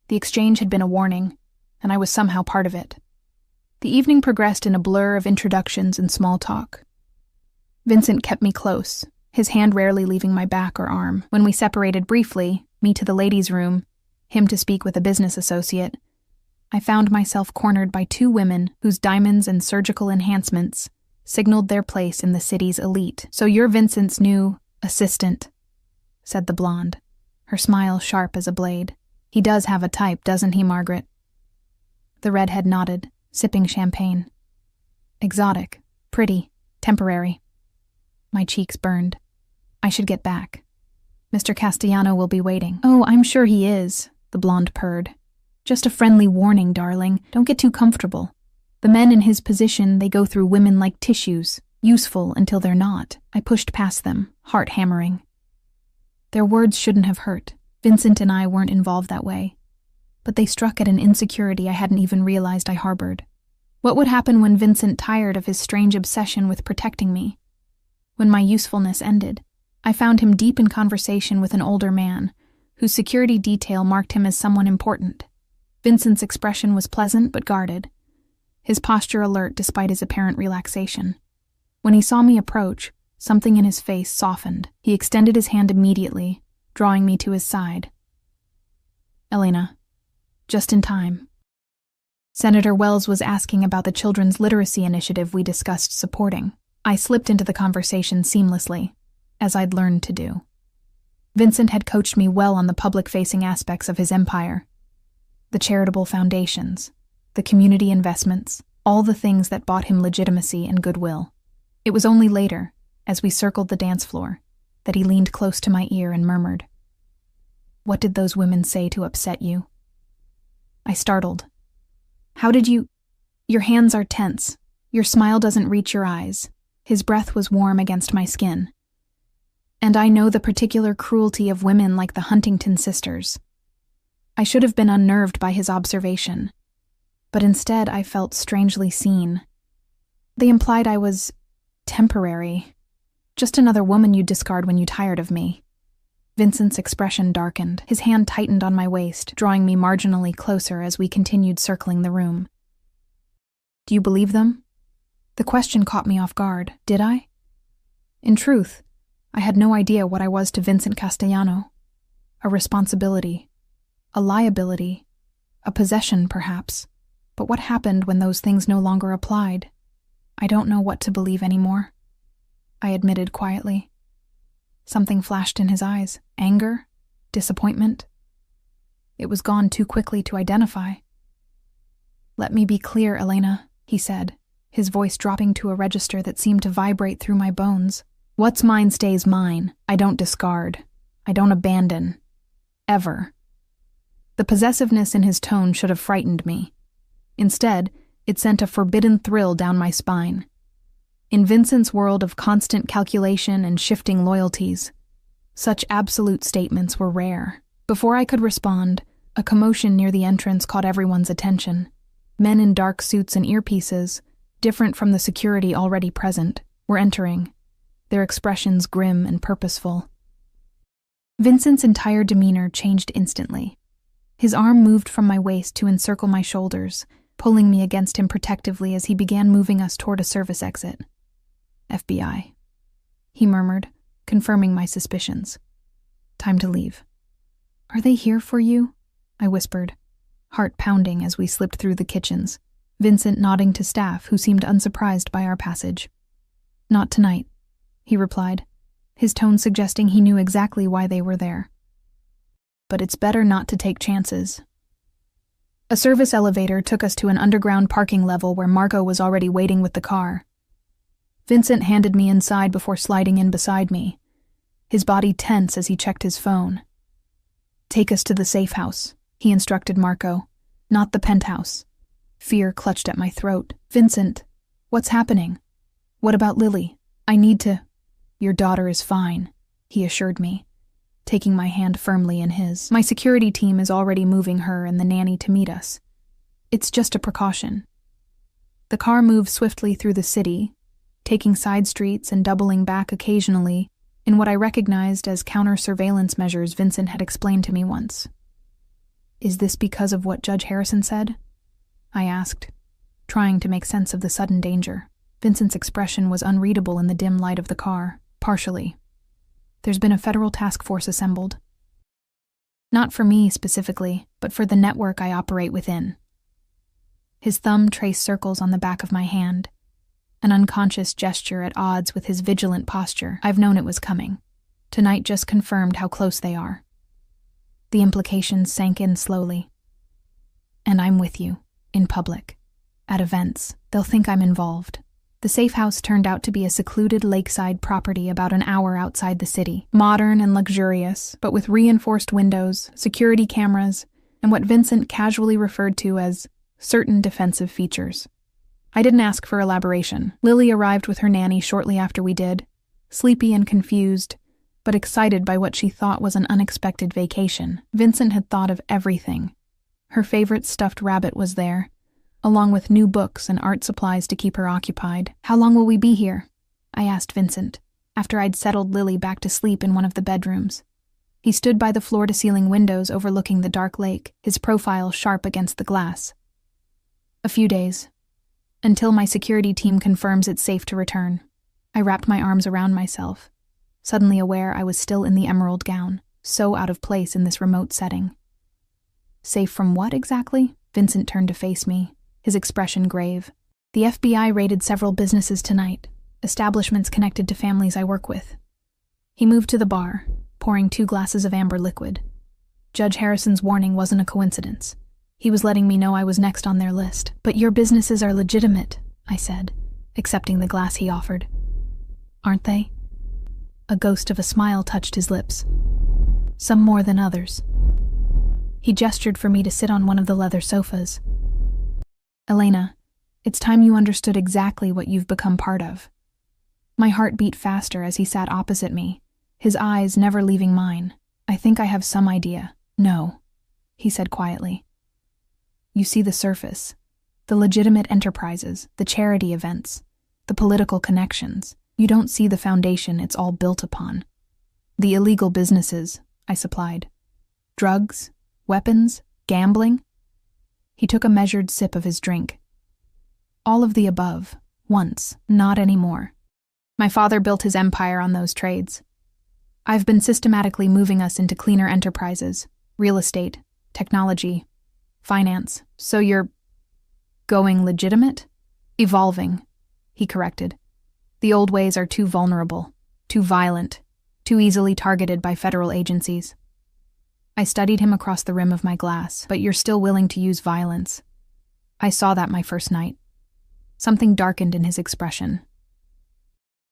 The exchange had been a warning, and I was somehow part of it. The evening progressed in a blur of introductions and small talk. Vincent kept me close, his hand rarely leaving my back or arm. When we separated briefly, me to the ladies' room, him to speak with a business associate, I found myself cornered by two women whose diamonds and surgical enhancements signaled their place in the city's elite. "So you're Vincent's new assistant," said the blonde, her smile sharp as a blade. "He does have a type, doesn't he, Margaret?" The redhead nodded, sipping champagne. "Exotic, pretty, temporary." My cheeks burned. I should get back. "Mr. Castellano will be waiting." "Oh, I'm sure he is," the blonde purred. "Just a friendly warning, darling. Don't get too comfortable. The men in his position, they go through women like tissues, useful until they're not." I pushed past them, heart hammering. Their words shouldn't have hurt. Vincent and I weren't involved that way. But they struck at an insecurity I hadn't even realized I harbored. What would happen when Vincent tired of his strange obsession with protecting me? When my usefulness ended, I found him deep in conversation with an older man, whose security detail marked him as someone important. Vincent's expression was pleasant but guarded, his posture alert despite his apparent relaxation. When he saw me approach, something in his face softened. He extended his hand immediately, drawing me to his side. "Elena, Just in time. Senator Wells was asking about the children's literacy initiative we discussed supporting. I slipped into the conversation seamlessly, as I'd learned to do. Vincent had coached me well on the public-facing aspects of his empire. The charitable foundations, the community investments, all the things that bought him legitimacy and goodwill. It was only later, as we circled the dance floor, that he leaned close to my ear and murmured, "What did those women say to upset you?" I startled. "How did you— Your hands are tense. Your smile doesn't reach your eyes." His breath was warm against my skin. "And I know the particular cruelty of women like the Huntington sisters." I should have been unnerved by his observation, but instead I felt strangely seen. They implied I was temporary, just another woman you'd discard when you tired of me. Vincent's expression darkened. His hand tightened on my waist, drawing me marginally closer as we continued circling the room. "Do you believe them?" The question caught me off guard. Did I? In truth, I had no idea what I was to Vincent Castellano. A responsibility, a liability, a possession perhaps. But what happened when those things no longer applied? "I don't know what to believe anymore," I admitted quietly. Something flashed in his eyes. Anger? Disappointment? It was gone too quickly to identify. "Let me be clear, Elena," he said, his voice dropping to a register that seemed to vibrate through my bones. "What's mine stays mine. I don't discard. I don't abandon. Ever." The possessiveness in his tone should have frightened me. Instead, it sent a forbidden thrill down my spine. In Vincent's world of constant calculation and shifting loyalties, such absolute statements were rare. Before I could respond, a commotion near the entrance caught everyone's attention. Men in dark suits and earpieces, different from the security already present, were entering, their expressions grim and purposeful. Vincent's entire demeanor changed instantly. His arm moved from my waist to encircle my shoulders, pulling me against him protectively as he began moving us toward a service exit. "FBI," he murmured, confirming my suspicions. "Time to leave." "Are they here for you?" I whispered, heart pounding as we slipped through the kitchens, Vincent nodding to staff who seemed unsurprised by our passage. "Not tonight," he replied, his tone suggesting he knew exactly why they were there. "But it's better not to take chances." A service elevator took us to an underground parking level where Marco was already waiting with the car. Vincent handed me inside before sliding in beside me, his body tense as he checked his phone. "Take us to the safe house," he instructed Marco, "not the penthouse." Fear clutched at my throat. "Vincent, what's happening? What about Lily? I need to—" "Your daughter is fine," he assured me, taking my hand firmly in his. "My security team is already moving her and the nanny to meet us. It's just a precaution." The car moved swiftly through the city, taking side streets and doubling back occasionally in what I recognized as counter-surveillance measures Vincent had explained to me once. "Is this because of what Judge Harrison said?" I asked, trying to make sense of the sudden danger. Vincent's expression was unreadable in the dim light of the car, partially. "There's been a federal task force assembled. Not for me specifically, but for the network I operate within." His thumb traced circles on the back of my hand, an unconscious gesture at odds with his vigilant posture. "I've known it was coming. Tonight just confirmed how close they are." The implications sank in slowly. "And I'm with you, in public. At events, they'll think I'm involved." The safe house turned out to be a secluded lakeside property about an hour outside the city. Modern and luxurious, but with reinforced windows, security cameras, and what Vincent casually referred to as certain defensive features. I didn't ask for elaboration. Lily arrived with her nanny shortly after we did, sleepy and confused, but excited by what she thought was an unexpected vacation. Vincent had thought of everything. Her favorite stuffed rabbit was there, along with new books and art supplies to keep her occupied. "How long will we be here?" I asked Vincent, after I'd settled Lily back to sleep in one of the bedrooms. He stood by the floor-to-ceiling windows overlooking the dark lake, his profile sharp against the glass. "A few days. Until my security team confirms it's safe to return." I wrapped my arms around myself, suddenly aware I was still in the emerald gown, so out of place in this remote setting. Safe from what exactly? Vincent turned to face me, his expression grave. The FBI raided several businesses tonight, establishments connected to families I work with. He moved to the bar, pouring 2 glasses of amber liquid. Judge Harrison's warning wasn't a coincidence. He was letting me know I was next on their list. But your businesses are legitimate, I said, accepting the glass he offered. Aren't they? A ghost of a smile touched his lips. Some more than others. He gestured for me to sit on one of the leather sofas. Elena, it's time you understood exactly what you've become part of. My heart beat faster as he sat opposite me, his eyes never leaving mine. I think I have some idea. No, he said quietly. You see the surface, the legitimate enterprises, the charity events, the political connections. You don't see the foundation it's all built upon. The illegal businesses, I supplied. Drugs, weapons, gambling. He took a measured sip of his drink. All of the above, once, not anymore. My father built his empire on those trades. I've been systematically moving us into cleaner enterprises, real estate, technology, finance. So you're going legitimate? Evolving, he corrected. The old ways are too vulnerable, too violent, too easily targeted by federal agencies. I studied him across the rim of my glass. But you're still willing to use violence. I saw that my first night. Something darkened in his expression.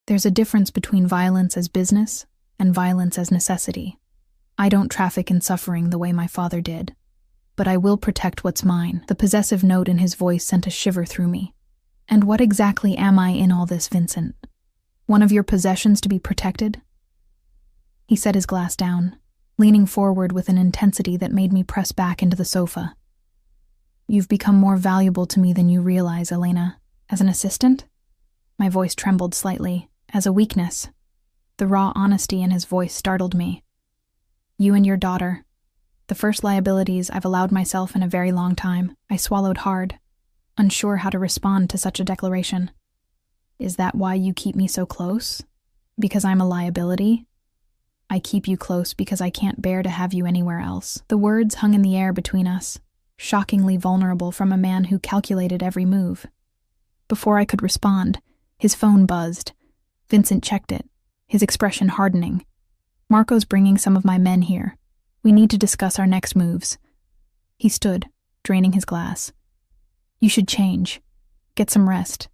There's a difference between violence as business and violence as necessity. I don't traffic in suffering the way my father did. But I will protect what's mine. The possessive note in his voice sent a shiver through me. And what exactly am I in all this, Vincent? One of your possessions to be protected? He set his glass down, leaning forward with an intensity that made me press back into the sofa. You've become more valuable to me than you realize, Elena. As an assistant? My voice trembled slightly, as a weakness. The raw honesty in his voice startled me. You and your daughter. The first liabilities I've allowed myself in a very long time. I swallowed hard, unsure how to respond to such a declaration. Is that why you keep me so close? Because I'm a liability? I keep you close because I can't bear to have you anywhere else. The words hung in the air between us, shockingly vulnerable from a man who calculated every move. Before I could respond, his phone buzzed. Vincent checked it, his expression hardening. Marco's bringing some of my men here. We need to discuss our next moves. He stood, draining his glass. You should change. Get some rest.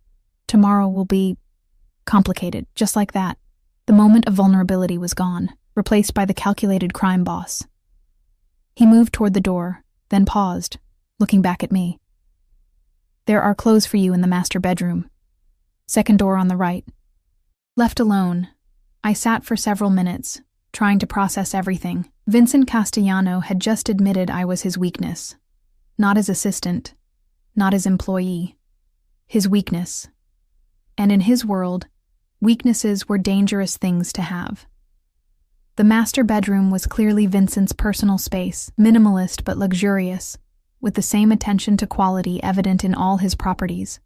Tomorrow will be complicated, just like that. The moment of vulnerability was gone, replaced by the calculated crime boss. He moved toward the door, then paused, looking back at me. There are clothes for you in the master bedroom. Second door on the right. Left alone, I sat for several minutes, trying to process everything. Vincent Castellano had just admitted I was his weakness. Not his assistant, not his employee. His weakness. And in his world, weaknesses were dangerous things to have. The master bedroom was clearly Vincent's personal space, minimalist but luxurious, with the same attention to quality evident in all his properties.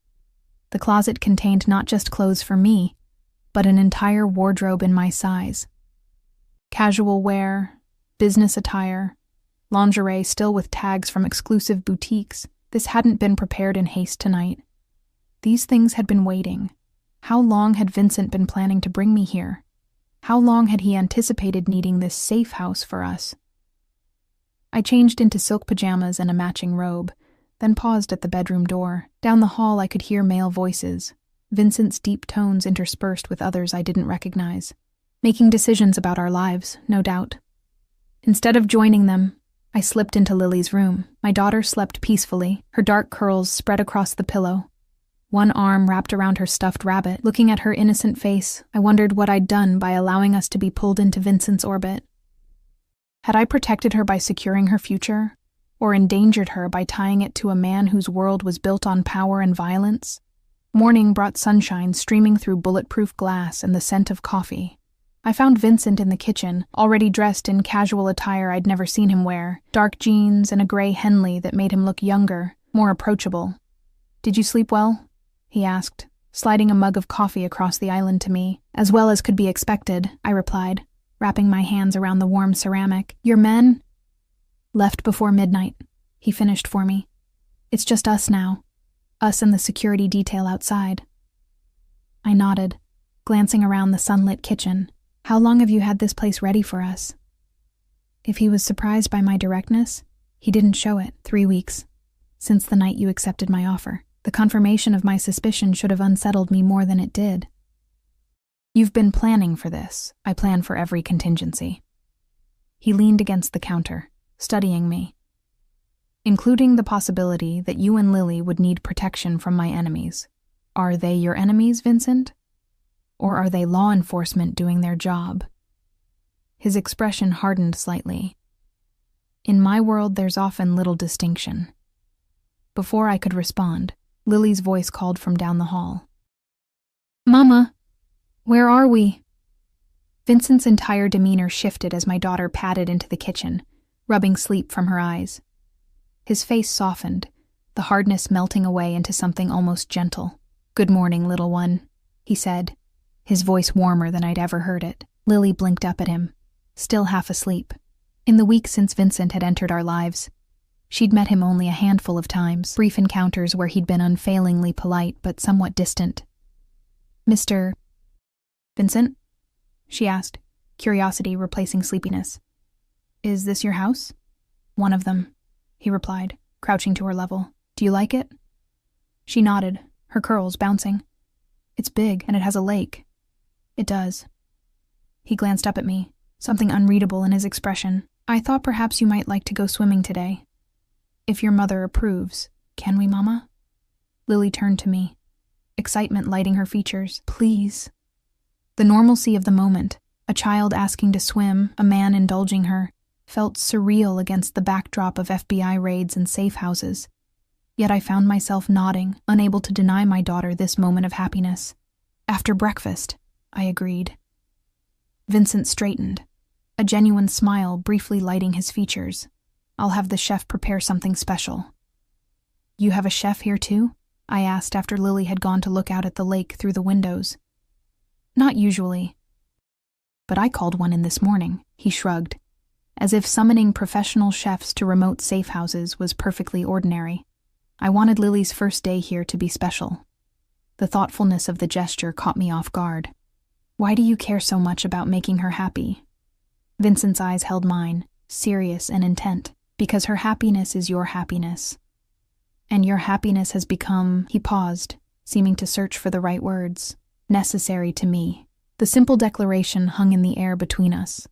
The closet contained not just clothes for me, but an entire wardrobe in my size. Casual wear, business attire, lingerie still with tags from exclusive boutiques. This hadn't been prepared in haste tonight. These things had been waiting. How long had Vincent been planning to bring me here? How long had he anticipated needing this safe house for us? I changed into silk pajamas and a matching robe, then paused at the bedroom door. Down the hall I could hear male voices, Vincent's deep tones interspersed with others I didn't recognize. Making decisions about our lives, no doubt. Instead of joining them, I slipped into Lily's room. My daughter slept peacefully, her dark curls spread across the pillow. One arm wrapped around her stuffed rabbit. Looking at her innocent face, I wondered what I'd done by allowing us to be pulled into Vincent's orbit. Had I protected her by securing her future, or endangered her by tying it to a man whose world was built on power and violence? Morning brought sunshine streaming through bulletproof glass and the scent of coffee. I found Vincent in the kitchen, already dressed in casual attire I'd never seen him wear, dark jeans and a gray Henley that made him look younger, more approachable. "Did you sleep well?" he asked, sliding a mug of coffee across the island to me. "As well as could be expected," I replied, wrapping my hands around the warm ceramic. "Your men?" "Left before midnight. he finished for me. It's just us now. Us and the security detail outside. I nodded, glancing around the sunlit kitchen. How long have you had this place ready for us? If he was surprised by my directness, he didn't show it. 3 weeks. Since the night you accepted my offer. The confirmation of my suspicion should have unsettled me more than it did. You've been planning for this. I plan for every contingency. He leaned against the counter, studying me. Including the possibility that you and Lily would need protection from my enemies. Are they your enemies, Vincent? Or are they law enforcement doing their job? His expression hardened slightly. In my world, there's often little distinction. Before I could respond, Lily's voice called from down the hall. Mama, where are we? Vincent's entire demeanor shifted as my daughter padded into the kitchen, rubbing sleep from her eyes. His face softened, the hardness melting away into something almost gentle. Good morning, little one, he said, his voice warmer than I'd ever heard it. Lily blinked up at him, still half asleep. In the weeks since Vincent had entered our lives, she'd met him only a handful of times, brief encounters where he'd been unfailingly polite but somewhat distant. Mr. Vincent? She asked, curiosity replacing sleepiness. Is this your house? One of them, he replied, crouching to her level. Do you like it? She nodded, her curls bouncing. It's big, and it has a lake. It does. He glanced up at me, something unreadable in his expression. I thought perhaps you might like to go swimming today. If your mother approves. Can we, Mama? Lily turned to me, excitement lighting her features. Please. The normalcy of the moment, a child asking to swim, a man indulging her, felt surreal against the backdrop of FBI raids and safe houses. Yet I found myself nodding, unable to deny my daughter this moment of happiness. After breakfast, I agreed. Vincent straightened, a genuine smile briefly lighting his features. I'll have the chef prepare something special. You have a chef here too? I asked after Lily had gone to look out at the lake through the windows. Not usually. But I called one in this morning, he shrugged, as if summoning professional chefs to remote safe houses was perfectly ordinary. I wanted Lily's first day here to be special. The thoughtfulness of the gesture caught me off guard. Why do you care so much about making her happy? Vincent's eyes held mine, serious and intent, because her happiness is your happiness. And your happiness has become, he paused, seeming to search for the right words, necessary to me. The simple declaration hung in the air between us,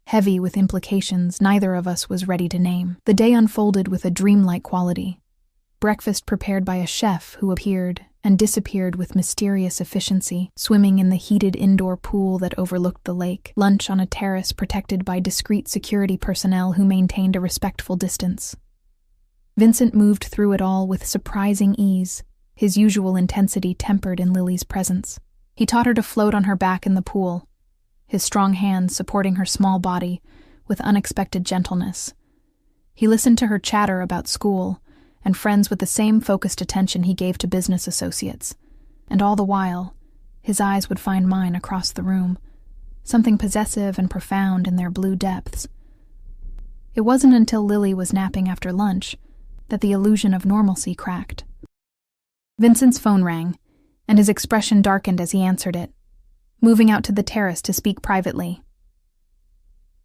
heavy with implications neither of us was ready to name. The day unfolded with a dreamlike quality. Breakfast prepared by a chef who appeared and disappeared with mysterious efficiency, swimming in the heated indoor pool that overlooked the lake. Lunch on a terrace protected by discreet security personnel who maintained a respectful distance. Vincent moved through it all with surprising ease, his usual intensity tempered in Lily's presence. He taught her to float on her back in the pool, his strong hands supporting her small body with unexpected gentleness. He listened to her chatter about school and friends with the same focused attention he gave to business associates, and all the while, his eyes would find mine across the room, something possessive and profound in their blue depths. It wasn't until Lily was napping after lunch that the illusion of normalcy cracked. Vincent's phone rang, and his expression darkened as he answered it, moving out to the terrace to speak privately.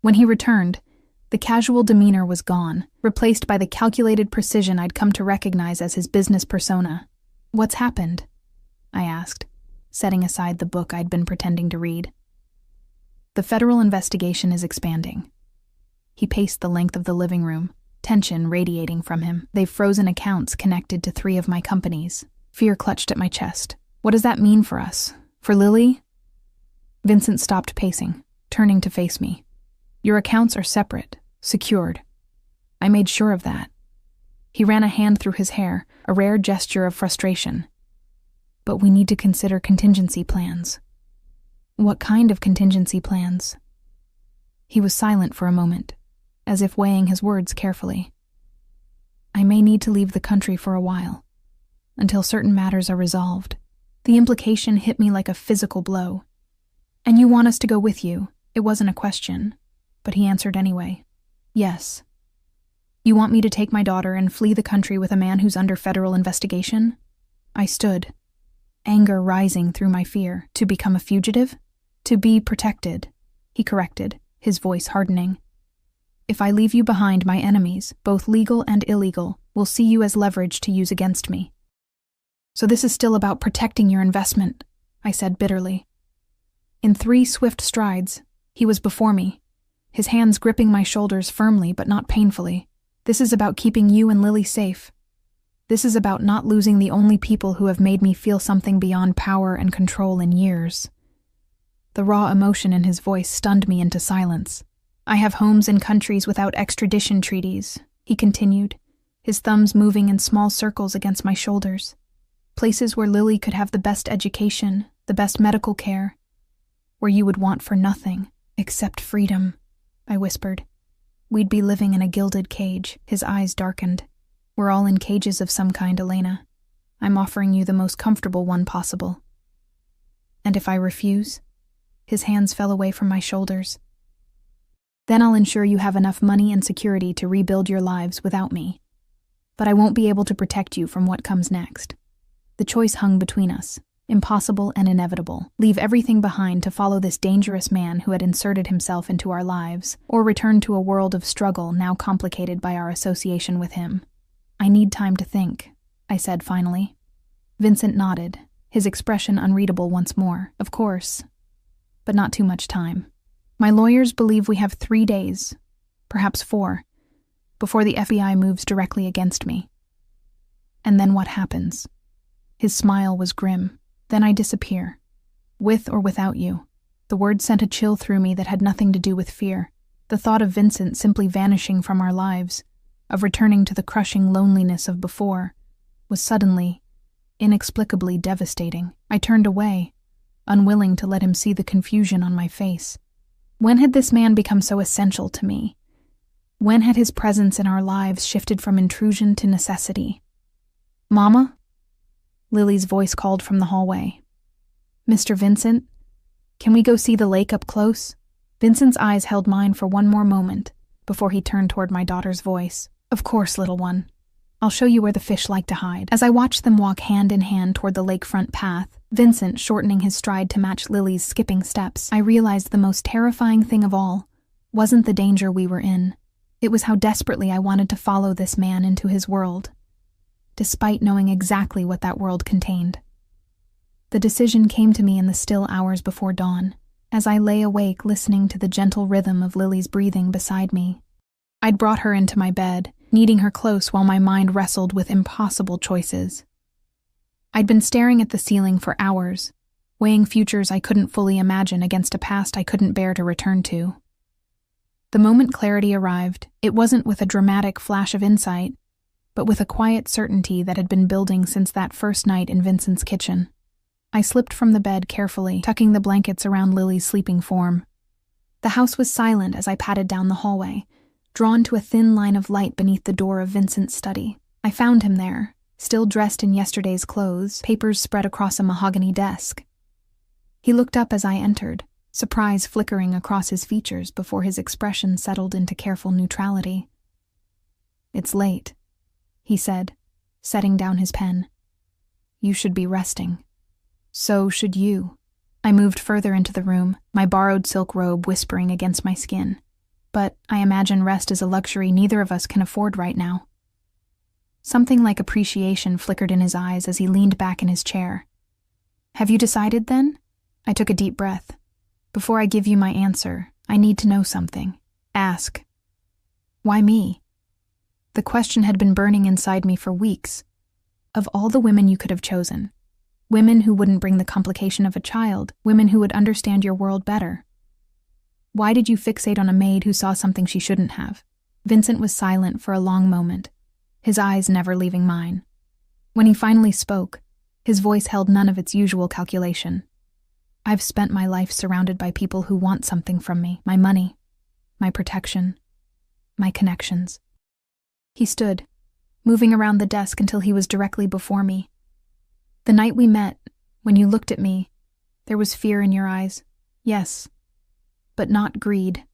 When he returned, the casual demeanor was gone, replaced by the calculated precision I'd come to recognize as his business persona. What's happened? I asked, setting aside the book I'd been pretending to read. The federal investigation is expanding. He paced the length of the living room, tension radiating from him. They've frozen accounts connected to 3 of my companies. Fear clutched at my chest. What does that mean for us? For Lily? Vincent stopped pacing, turning to face me. Your accounts are separate, secured. I made sure of that. He ran a hand through his hair, a rare gesture of frustration. But we need to consider contingency plans. What kind of contingency plans? He was silent for a moment, as if weighing his words carefully. I may need to leave the country for a while, until certain matters are resolved. The implication hit me like a physical blow. And you want us to go with you? It wasn't a question, but he answered anyway. Yes. You want me to take my daughter and flee the country with a man who's under federal investigation? I stood, anger rising through my fear. To become a fugitive? To be protected, he corrected, his voice hardening. If I leave you behind, my enemies, both legal and illegal, will see you as leverage to use against me. So this is still about protecting your investment, I said bitterly. In 3 swift strides, he was before me, his hands gripping my shoulders firmly but not painfully. This is about keeping you and Lily safe. This is about not losing the only people who have made me feel something beyond power and control in years. The raw emotion in his voice stunned me into silence. I have homes in countries without extradition treaties, he continued, his thumbs moving in small circles against my shoulders. Places where Lily could have the best education, the best medical care, where you would want for nothing except freedom, I whispered. We'd be living in a gilded cage. His eyes darkened. We're all in cages of some kind, Elena. I'm offering you the most comfortable one possible. And if I refuse? His hands fell away from my shoulders. Then I'll ensure you have enough money and security to rebuild your lives without me. But I won't be able to protect you from what comes next. The choice hung between us, impossible and inevitable. Leave everything behind to follow this dangerous man who had inserted himself into our lives, or return to a world of struggle now complicated by our association with him. I need time to think, I said finally. Vincent nodded, his expression unreadable once more. Of course, but not too much time. My lawyers believe we have 3 days, perhaps 4, before the FBI moves directly against me. And then what happens? His smile was grim. Then I disappear, with or without you. The word sent a chill through me that had nothing to do with fear. The thought of Vincent simply vanishing from our lives, of returning to the crushing loneliness of before, was suddenly, inexplicably devastating. I turned away, unwilling to let him see the confusion on my face. When had this man become so essential to me? When had his presence in our lives shifted from intrusion to necessity? Mama? Lily's voice called from the hallway. Mr. Vincent, can we go see the lake up close? Vincent's eyes held mine for one more moment before he turned toward my daughter's voice. Of course, little one. I'll show you where the fish like to hide. As I watched them walk hand in hand toward the lakefront path, Vincent shortening his stride to match Lily's skipping steps, I realized the most terrifying thing of all wasn't the danger we were in. It was how desperately I wanted to follow this man into his world, despite knowing exactly what that world contained. The decision came to me in the still hours before dawn, as I lay awake listening to the gentle rhythm of Lily's breathing beside me. I'd brought her into my bed, needing her close while my mind wrestled with impossible choices. I'd been staring at the ceiling for hours, weighing futures I couldn't fully imagine against a past I couldn't bear to return to. The moment clarity arrived, it wasn't with a dramatic flash of insight, but with a quiet certainty that had been building since that first night in Vincent's kitchen. I slipped from the bed carefully, tucking the blankets around Lily's sleeping form. The house was silent as I padded down the hallway, drawn to a thin line of light beneath the door of Vincent's study. I found him there, still dressed in yesterday's clothes, papers spread across a mahogany desk. He looked up as I entered, surprise flickering across his features before his expression settled into careful neutrality. "It's late," he said, setting down his pen. "You should be resting. So should you." I moved further into the room, my borrowed silk robe whispering against my skin. But I imagine rest is a luxury neither of us can afford right now. Something like appreciation flickered in his eyes as he leaned back in his chair. "Have you decided then?" I took a deep breath. "Before I give you my answer, I need to know something. Ask." "Why me?" The question had been burning inside me for weeks. Of all the women you could have chosen, women who wouldn't bring the complication of a child, women who would understand your world better. Why did you fixate on a maid who saw something she shouldn't have? Vincent was silent for a long moment, his eyes never leaving mine. When he finally spoke, his voice held none of its usual calculation. "I've spent my life surrounded by people who want something from me, my money, my protection, my connections." He stood, moving around the desk until he was directly before me. "The night we met, when you looked at me, there was fear in your eyes, yes, but not greed,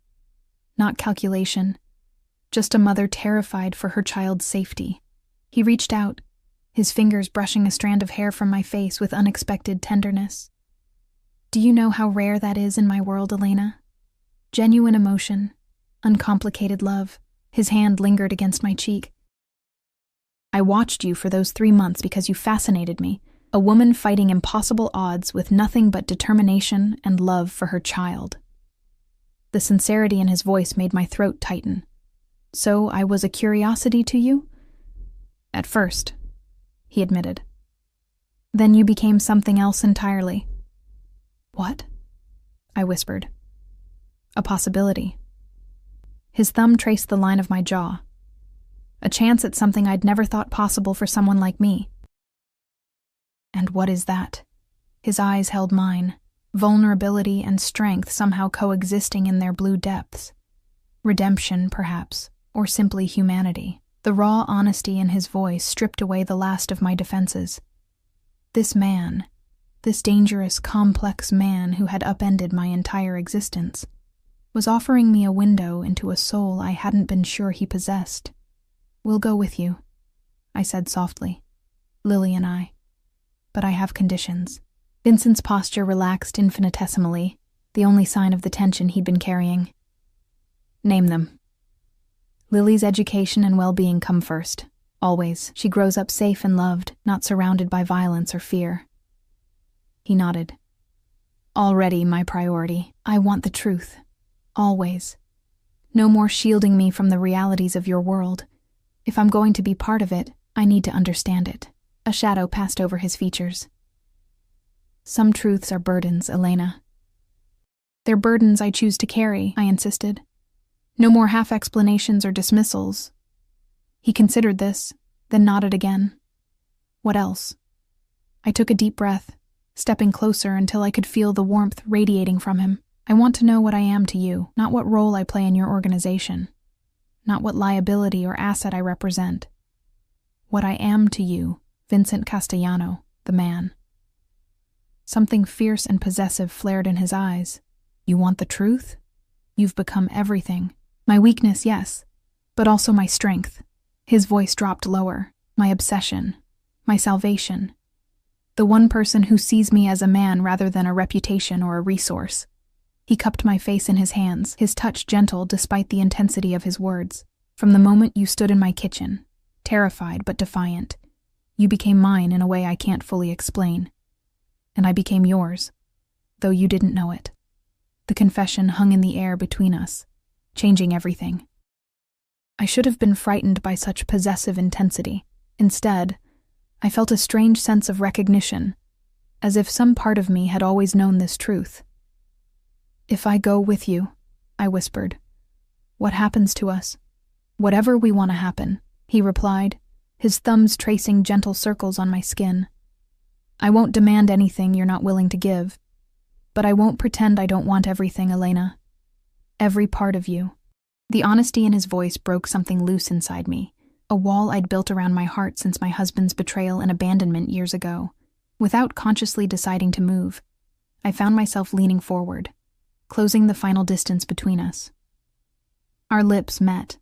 not calculation. just a mother terrified for her child's safety. He reached out, his fingers brushing a strand of hair from my face with unexpected tenderness. Do you know how rare that is in my world, Elena? Genuine emotion, uncomplicated love. His hand lingered against my cheek. I watched you for those 3 months because you fascinated me, a woman fighting impossible odds with nothing but determination and love for her child. The sincerity in his voice made my throat tighten. So I was a curiosity to you? At first, he admitted. Then you became something else entirely. What? I whispered. A possibility. His thumb traced the line of my jaw. A chance at something I'd never thought possible for someone like me. And what is that? His eyes held mine, vulnerability and strength somehow coexisting in their blue depths. Redemption, perhaps, or simply humanity. The raw honesty in his voice stripped away the last of my defenses. This man, this dangerous, complex man who had upended my entire existence, was offering me a window into a soul I hadn't been sure he possessed. We'll go with you, I said softly. Lily and I. But I have conditions. Vincent's posture relaxed infinitesimally, the only sign of the tension he'd been carrying. Name them. Lily's education and well-being come first. Always. She grows up safe and loved, not surrounded by violence or fear. He nodded. Already my priority. I want the truth. Always. No more shielding me from the realities of your world. If I'm going to be part of it, I need to understand it. A shadow passed over his features. Some truths are burdens, Elena. They're burdens I choose to carry, I insisted. No more half-explanations or dismissals. He considered this, then nodded again. What else? I took a deep breath, stepping closer until I could feel the warmth radiating from him. I want to know what I am to you, not what role I play in your organization, not what liability or asset I represent. What I am to you, Vincent Castellano, the man. Something fierce and possessive flared in his eyes. You want the truth? You've become everything. My weakness, yes, but also my strength. His voice dropped lower. My obsession. My salvation. The one person who sees me as a man rather than a reputation or a resource. He cupped my face in his hands, his touch gentle despite the intensity of his words. From the moment you stood in my kitchen, terrified but defiant, you became mine in a way I can't fully explain. And I became yours, though you didn't know it. The confession hung in the air between us, changing everything. I should have been frightened by such possessive intensity. Instead, I felt a strange sense of recognition, as if some part of me had always known this truth. If I go with you, I whispered, what happens to us? Whatever we want to happen, he replied, his thumbs tracing gentle circles on my skin. I won't demand anything you're not willing to give, but I won't pretend I don't want everything, Elena. Every part of you. The honesty in his voice broke something loose inside me, a wall I'd built around my heart since my husband's betrayal and abandonment years ago. Without consciously deciding to move, I found myself leaning forward, closing the final distance between us. Our lips met,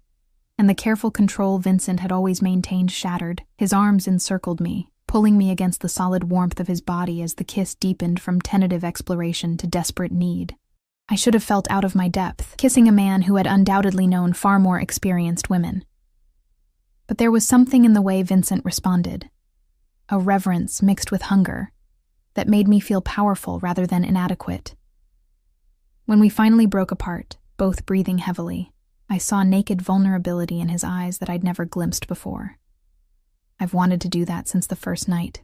and the careful control Vincent had always maintained shattered. His arms encircled me, pulling me against the solid warmth of his body as the kiss deepened from tentative exploration to desperate need. I should have felt out of my depth, kissing a man who had undoubtedly known far more experienced women. But there was something in the way Vincent responded, a reverence mixed with hunger, that made me feel powerful rather than inadequate. When we finally broke apart, both breathing heavily, I saw naked vulnerability in his eyes that I'd never glimpsed before. I've wanted to do that since the first night,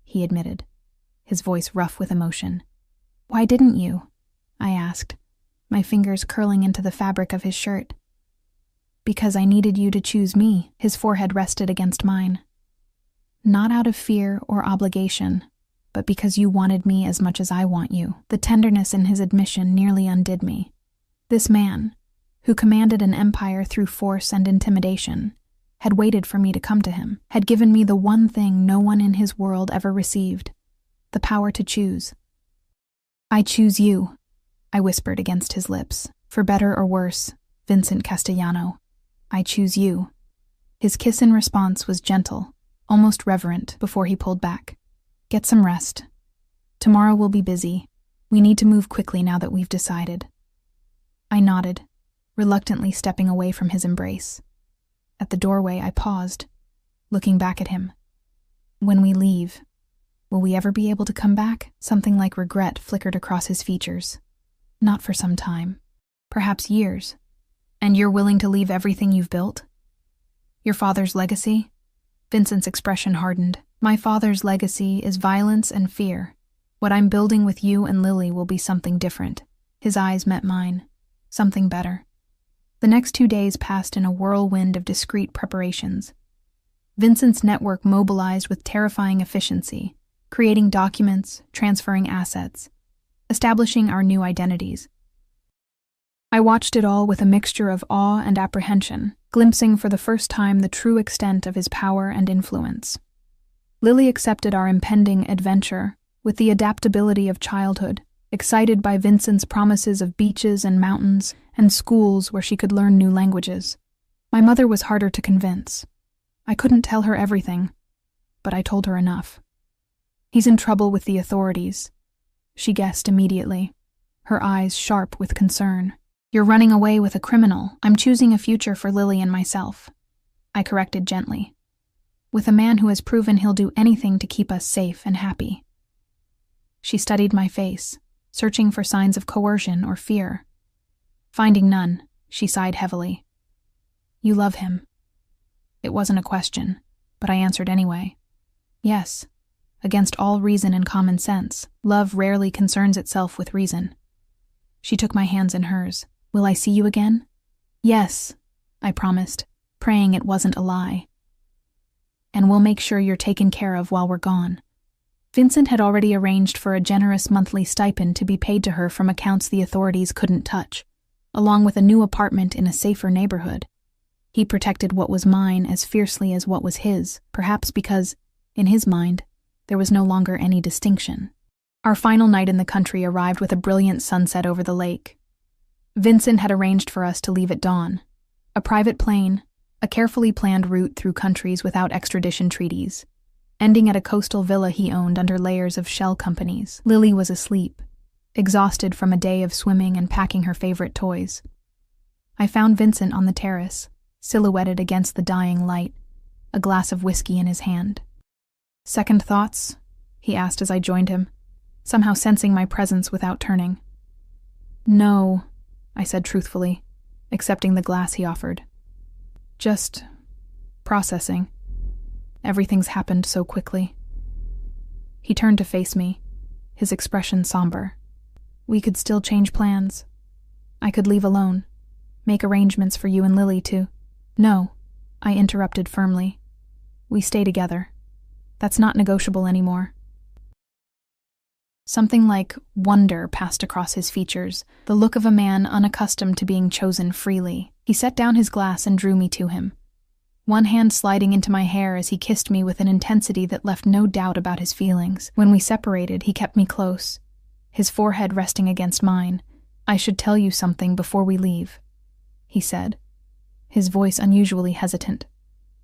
he admitted, his voice rough with emotion. Why didn't you? I asked, my fingers curling into the fabric of his shirt. Because I needed you to choose me, his forehead rested against mine. Not out of fear or obligation, but because you wanted me as much as I want you. The tenderness in his admission nearly undid me. This man, who commanded an empire through force and intimidation, had waited for me to come to him, had given me the one thing no one in his world ever received, the power to choose. I choose you, I whispered against his lips. For better or worse, Vincent Castellano. I choose you." His kiss in response was gentle, almost reverent, before he pulled back. "Get some rest. Tomorrow will be busy. We need to move quickly now that we've decided." I nodded, reluctantly stepping away from his embrace. At the doorway, I paused, looking back at him. "When we leave, will we ever be able to come back?" Something like regret flickered across his features. "Not for some time. Perhaps years. And you're willing to leave everything you've built? Your father's legacy?" Vincent's expression hardened. "My father's legacy is violence and fear. What I'm building with you and Lily will be something different." His eyes met mine. Something better. The next 2 days passed in a whirlwind of discreet preparations. Vincent's network mobilized with terrifying efficiency, creating documents, transferring assets, establishing our new identities. I watched it all with a mixture of awe and apprehension, glimpsing for the first time the true extent of his power and influence. Lily accepted our impending adventure with the adaptability of childhood, excited by Vincent's promises of beaches and mountains and schools where she could learn new languages. My mother was harder to convince. I couldn't tell her everything, but I told her enough. "He's in trouble with the authorities," she guessed immediately, her eyes sharp with concern. "You're running away with a criminal. I'm choosing a future for Lily and myself," I corrected gently. "With a man who has proven he'll do anything to keep us safe and happy." She studied my face, searching for signs of coercion or fear. Finding none, she sighed heavily. "You love him." It wasn't a question, but I answered anyway. "Yes, against all reason and common sense. Love rarely concerns itself with reason." She took my hands in hers. "Will I see you again?" "Yes," I promised, praying it wasn't a lie. "And we'll make sure you're taken care of while we're gone." Vincent had already arranged for a generous monthly stipend to be paid to her from accounts the authorities couldn't touch, along with a new apartment in a safer neighborhood. He protected what was mine as fiercely as what was his, perhaps because, in his mind, there was no longer any distinction. Our final night in the country arrived with a brilliant sunset over the lake. Vincent had arranged for us to leave at dawn. A private plane, a carefully planned route through countries without extradition treaties, ending at a coastal villa he owned under layers of shell companies. Lily was asleep, exhausted from a day of swimming and packing her favorite toys. I found Vincent on the terrace, silhouetted against the dying light, a glass of whiskey in his hand. "Second thoughts?" he asked as I joined him, somehow sensing my presence without turning. "No," I said truthfully, accepting the glass he offered. "Just processing. Everything's happened so quickly." He turned to face me, his expression somber. "We could still change plans. I could leave alone, make arrangements for you and Lily to—" "No," I interrupted firmly. "We stay together. That's not negotiable anymore." Something like wonder passed across his features, the look of a man unaccustomed to being chosen freely. He set down his glass and drew me to him, one hand sliding into my hair as he kissed me with an intensity that left no doubt about his feelings. When we separated, he kept me close, his forehead resting against mine. "I should tell you something before we leave," he said, his voice unusually hesitant.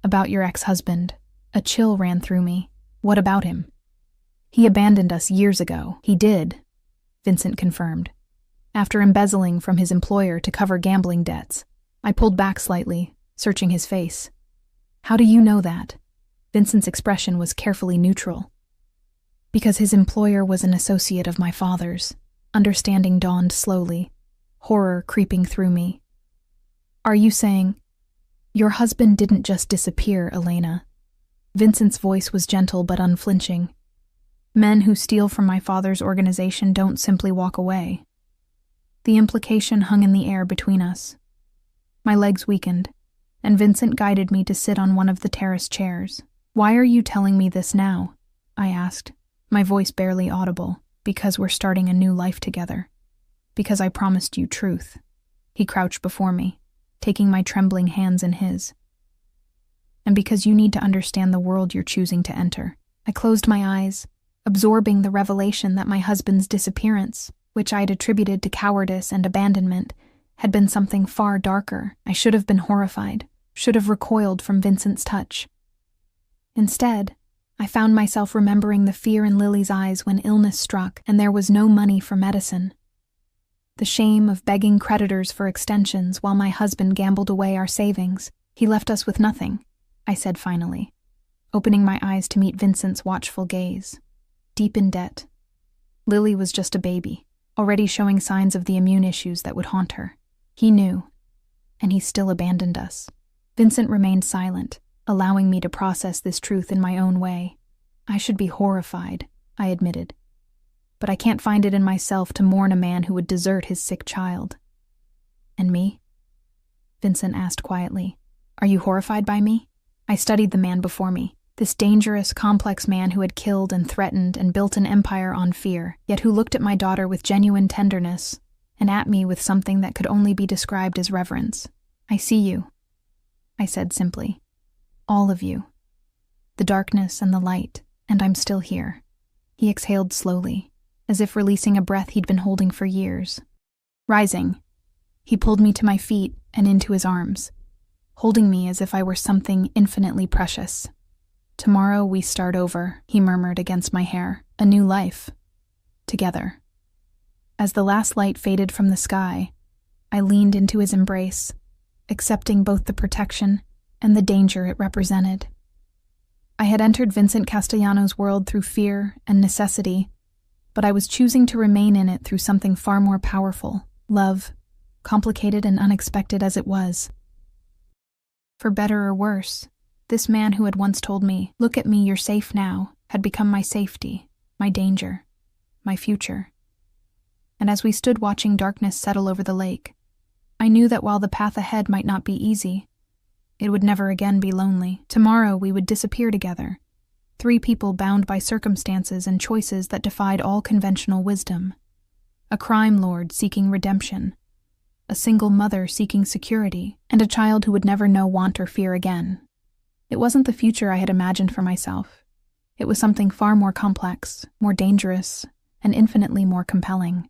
"About your ex-husband." A chill ran through me. "What about him?" "He abandoned us years ago." "He did," Vincent confirmed, after embezzling from his employer to cover gambling debts. I pulled back slightly, searching his face. "How do you know that?" Vincent's expression was carefully neutral. "Because his employer was an associate of my father's." Understanding dawned slowly, horror creeping through me. "Are you saying—" "Your husband didn't just disappear, Elena." Vincent's voice was gentle but unflinching. "Men who steal from my father's organization don't simply walk away." The implication hung in the air between us. My legs weakened, and Vincent guided me to sit on one of the terrace chairs. "Why are you telling me this now?" I asked, my voice barely audible. "Because we're starting a new life together. Because I promised you truth." He crouched before me, taking my trembling hands in his. "And because you need to understand the world you're choosing to enter." I closed my eyes, absorbing the revelation that my husband's disappearance, which I'd attributed to cowardice and abandonment, had been something far darker. I should have been horrified, should have recoiled from Vincent's touch. Instead, I found myself remembering the fear in Lily's eyes when illness struck and there was no money for medicine. The shame of begging creditors for extensions while my husband gambled away our savings. He left us with nothing, I said finally, opening my eyes to meet Vincent's watchful gaze. Deep in debt. Lily was just a baby, already showing signs of the immune issues that would haunt her. He knew, and he still abandoned us. Vincent remained silent, allowing me to process this truth in my own way. I should be horrified, I admitted. But I can't find it in myself to mourn a man who would desert his sick child. And me? Vincent asked quietly. Are you horrified by me? I studied the man before me, this dangerous, complex man who had killed and threatened and built an empire on fear, yet who looked at my daughter with genuine tenderness and at me with something that could only be described as reverence. I see you, I said simply. All of you. The darkness and the light, and I'm still here. He exhaled slowly, as if releasing a breath he'd been holding for years. Rising, he pulled me to my feet and into his arms, holding me as if I were something infinitely precious. Tomorrow we start over, he murmured against my hair. A new life. Together. As the last light faded from the sky, I leaned into his embrace, accepting both the protection and the danger it represented. I had entered Vincent Castellano's world through fear and necessity, but I was choosing to remain in it through something far more powerful, love, complicated and unexpected as it was. For better or worse, this man who had once told me, "Look at me, you're safe now," had become my safety, my danger, my future. And as we stood watching darkness settle over the lake, I knew that while the path ahead might not be easy, it would never again be lonely. Tomorrow we would disappear together, three people bound by circumstances and choices that defied all conventional wisdom. A crime lord seeking redemption, a single mother seeking security, and a child who would never know want or fear again. It wasn't the future I had imagined for myself. It was something far more complex, more dangerous, and infinitely more compelling.